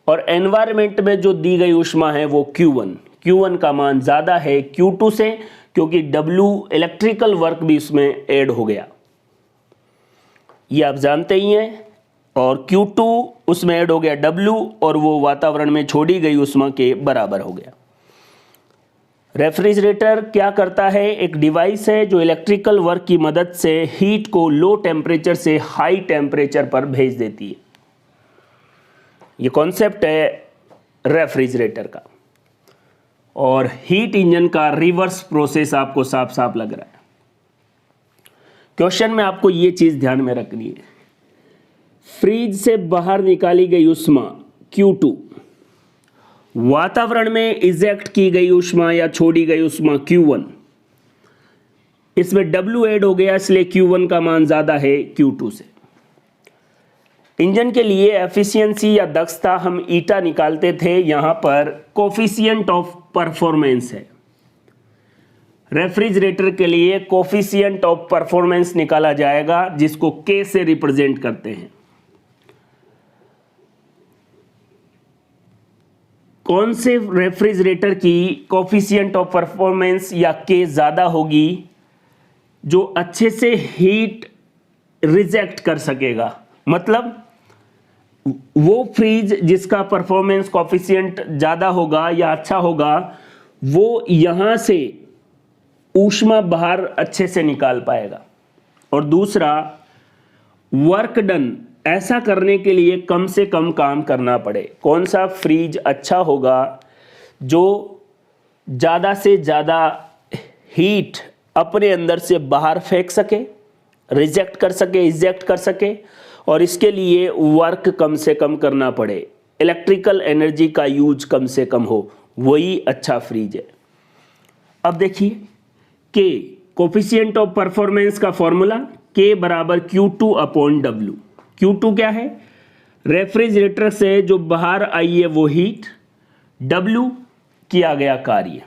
और एनवायरनमेंट में जो दी गई ऊष्मा है वो Q1। Q1 का मान ज़्यादा है Q2 से, क्योंकि W इलेक्ट्रिकल वर्क भी उसमें ऐड हो गया, ये आप जानते ही हैं। और Q2 उसमें ऐड हो गया W, और वो वातावरण में छोड़ी गई ऊष्मा के बराबर हो गया। रेफ्रिजरेटर क्या करता है, एक डिवाइस है जो इलेक्ट्रिकल वर्क की मदद से हीट को लो टेम्परेचर से हाई टेम्परेचर पर भेज देती है। ये कॉन्सेप्ट है रेफ्रिजरेटर का। और हीट इंजन का रिवर्स प्रोसेस आपको साफ साफ लग रहा है। क्वेश्चन में आपको ये चीज़ ध्यान में रखनी है, फ्रीज से बाहर निकाली गई ऊष्मा Q2 वातावरण में इजेक्ट की गई ऊष्मा या छोड़ी गई ऊष्मा Q1, इसमें W ऐड हो गया, इसलिए Q1 का मान ज़्यादा है Q2 से। इंजन के लिए एफिशिएंसी या दक्षता हम ईटा निकालते थे, यहाँ पर कोफिशिएंट ऑफ परफॉर्मेंस है। रेफ्रिजरेटर के लिए कोफिशिएंट ऑफ परफॉर्मेंस निकाला जाएगा, जिसको K से रिप्रेजेंट करते हैं। कौन से रेफ्रिजरेटर की कोफिशिएंट ऑफ परफॉर्मेंस या K ज़्यादा होगी? जो अच्छे से हीट रिजेक्ट कर सकेगा, मतलब वो फ्रिज जिसका परफॉर्मेंस कोफिशिएंट ज़्यादा होगा या अच्छा होगा, वो यहाँ से ऊष्मा बाहर अच्छे से निकाल पाएगा। और दूसरा, वर्क डन ऐसा करने के लिए कम से कम काम करना पड़े। कौन सा फ्रिज अच्छा होगा? जो ज़्यादा से ज़्यादा हीट अपने अंदर से बाहर फेंक सके, रिजेक्ट कर सके, इजेक्ट कर सके, और इसके लिए वर्क कम से कम करना पड़े, इलेक्ट्रिकल एनर्जी का यूज कम से कम हो, वही अच्छा फ्रिज है। अब देखिए K कोफिशिएंट ऑफ परफॉर्मेंस का फॉर्मूला K बराबर Q2 अपॉन W। Q2 क्या है? रेफ्रिजरेटर से जो बाहर आई है वो हीट, W किया गया कार्य।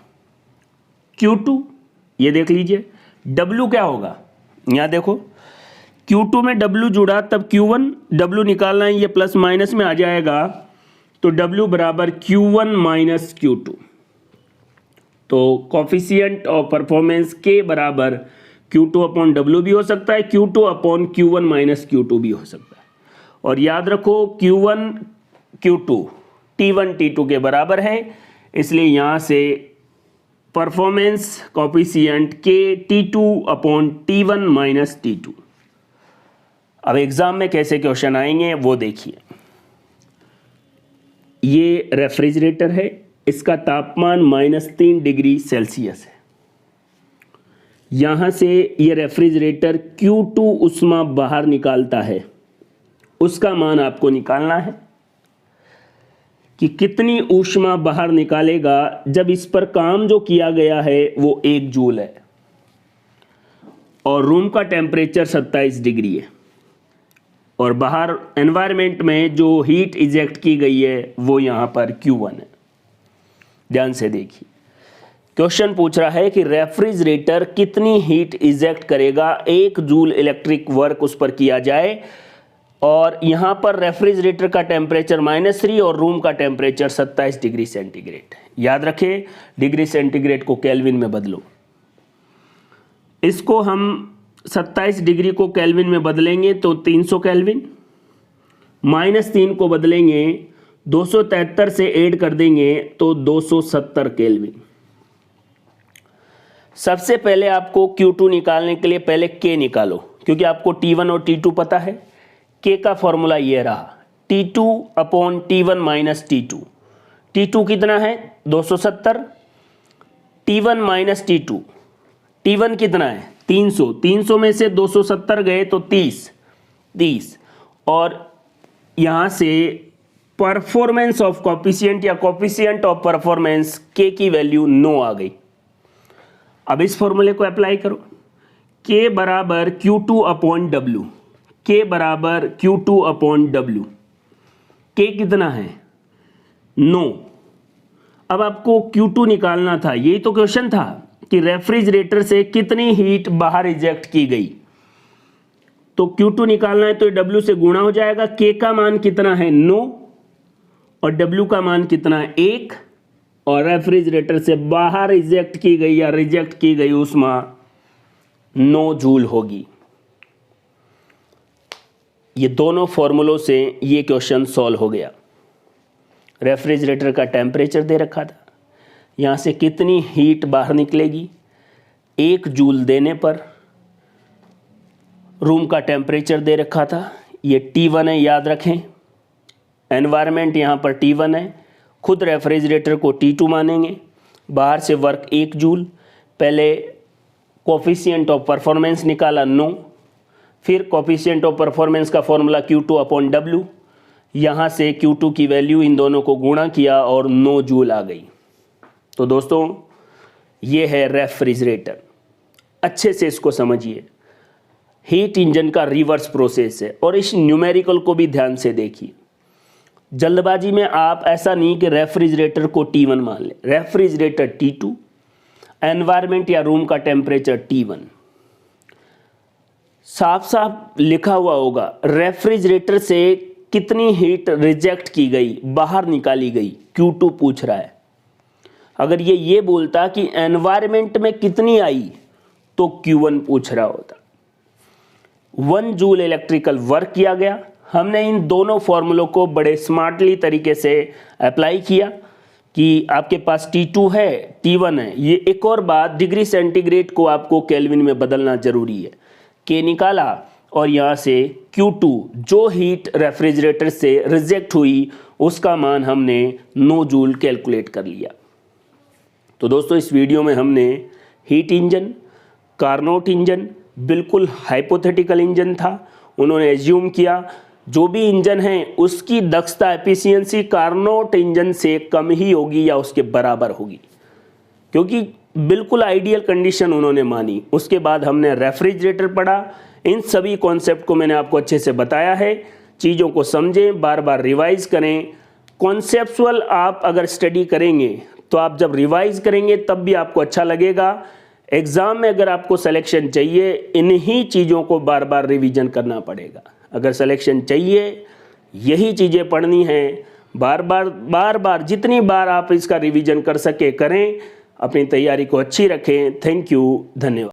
Q2 ये देख लीजिए, W क्या होगा? यहाँ देखो Q2 में W जुड़ा तब Q1, W निकालना है, ये प्लस माइनस में आ जाएगा, तो W बराबर Q1 माइनस Q2। तो कोफिशिएंट ऑफ परफॉर्मेंस K बराबर Q2 अपॉन W भी हो सकता है, Q2 upon Q1 minus Q2 भी हो सकता है। और याद रखो Q1 Q2 T1 T2 के बराबर है, इसलिए यहाँ से performance coefficient K T2 upon T1 minus T2। अब एग्जाम में कैसे क्वेश्चन आएंगे वो देखिए। ये रेफ्रिजरेटर है, इसका तापमान -3 डिग्री सेल्सियस है। यहाँ से ये रेफ्रिजरेटर Q2 ऊष्मा बाहर निकालता है, उसका मान आपको निकालना है कि कितनी ऊष्मा बाहर निकालेगा जब इस पर काम जो किया गया है वो 1 जूल है और रूम का टेम्परेचर 27 डिग्री है, और बाहर एनवायरनमेंट में जो हीट इजेक्ट की गई है वो यहाँ पर Q1 है। ध्यान से देखिए, क्वेश्चन पूछ रहा है कि रेफ्रिजरेटर कितनी हीट इजेक्ट करेगा, 1 जूल इलेक्ट्रिक वर्क उस पर किया जाए, और यहाँ पर रेफ्रिजरेटर का टेम्परेचर -3 और रूम का टेम्परेचर 27 डिग्री सेंटीग्रेड। याद रखें, डिग्री सेंटीग्रेड को केल्विन में बदलो। इसको हम 27 डिग्री को केल्विन में बदलेंगे तो 300 केल्विन, -3 को बदलेंगे 273 से ऐड कर देंगे तो 270 केल्विन। सबसे पहले आपको Q2 निकालने के लिए पहले K निकालो, क्योंकि आपको T1 और T2 पता है। K का फॉर्मूला ये रहा, T2 upon T1 minus T2। T2 कितना है? 270। T1 माइनस T2, T1 कितना है? 300। 300 में से 270 गए तो 30। और यहाँ से परफॉर्मेंस ऑफ कोफिशिएंट या कोफिशिएंट ऑफ परफॉर्मेंस K की वैल्यू 9 आ गई। अब इस फॉर्मूले को अप्लाई करो, K बराबर Q2 अपॉन W। K बराबर Q2 अपॉन W। K कितना है? 9। अब आपको Q2 निकालना था, यही तो क्वेश्चन था कि रेफ्रिजरेटर से कितनी हीट बाहर इजेक्ट की गई। तो Q2 निकालना है तो W से गुणा हो जाएगा। K का मान कितना है? 9, और W का मान कितना है? 1, और रेफ्रिजरेटर से बाहर इजेक्ट की गई या रिजेक्ट की गई ऊष्मा 9 जूल होगी। ये दोनों फॉर्मूलों से ये क्वेश्चन सॉल्व हो गया। रेफ्रिजरेटर का टेम्परेचर दे रखा था, यहाँ से कितनी हीट बाहर निकलेगी 1 जूल देने पर। रूम का टेम्परेचर दे रखा था, ये T1 है, याद रखें। एनवायरनमेंट यहाँ पर T1 है, खुद रेफ्रिजरेटर को T2 मानेंगे। बाहर से वर्क 1 जूल। पहले कोफिशिएंट ऑफ परफॉर्मेंस निकाला 9, फिर कोफिशिएंट ऑफ परफॉर्मेंस का फॉर्मूला Q2 अपॉन W। यहाँ से Q2 की वैल्यू इन दोनों को गुणा किया और 9 जूल आ गई। तो दोस्तों ये है रेफ्रिजरेटर, अच्छे से इसको समझिए। हीट इंजन का रिवर्स प्रोसेस है और इस न्यूमेरिकल को भी ध्यान से देखिए। जल्दबाजी में आप ऐसा नहीं कि रेफ्रिजरेटर को T1 मान लें, रेफ्रिजरेटर T2, एनवायरनमेंट या रूम का टेम्परेचर T1। साफ साफ लिखा हुआ होगा रेफ्रिजरेटर से कितनी हीट रिजेक्ट की गई, बाहर निकाली गई, Q2 पूछ रहा है। अगर ये बोलता कि एनवायरनमेंट में कितनी आई तो Q1 पूछ रहा होता। 1 जूल इलेक्ट्रिकल वर्क किया गया। हमने इन दोनों फॉर्मूलों को बड़े स्मार्टली तरीके से अप्लाई किया कि आपके पास T2 है, T1 है। ये एक और बात, डिग्री सेंटीग्रेड को आपको केल्विन में बदलना जरूरी है। K निकाला और यहाँ से Q2 जो हीट रेफ्रिजरेटर से रिजेक्ट हुई उसका मान हमने 9 जूल कैलकुलेट कर लिया। तो दोस्तों इस वीडियो में हमने हीट इंजन, कार्नोट इंजन बिल्कुल हाइपोथेटिकल इंजन था। उन्होंने एज्यूम किया जो भी इंजन है उसकी दक्षता एफिशिएंसी कार्नोट इंजन से कम ही होगी या उसके बराबर होगी, क्योंकि बिल्कुल आइडियल कंडीशन उन्होंने मानी। उसके बाद हमने रेफ्रिजरेटर पढ़ा। इन सभी कॉन्सेप्ट को मैंने आपको अच्छे से बताया है। चीज़ों को समझें, बार बार रिवाइज करें। कॉन्सेप्चुअल आप अगर स्टडी करेंगे तो आप जब रिवाइज करेंगे तब भी आपको अच्छा लगेगा। एग्ज़ाम में अगर आपको सिलेक्शन चाहिए इन्हीं चीज़ों को बार बार रिवीजन करना पड़ेगा। अगर सिलेक्शन चाहिए यही चीज़ें पढ़नी है, बार बार जितनी बार आप इसका रिवीजन कर सके करें। अपनी तैयारी को अच्छी रखें। थैंक यू, धन्यवाद।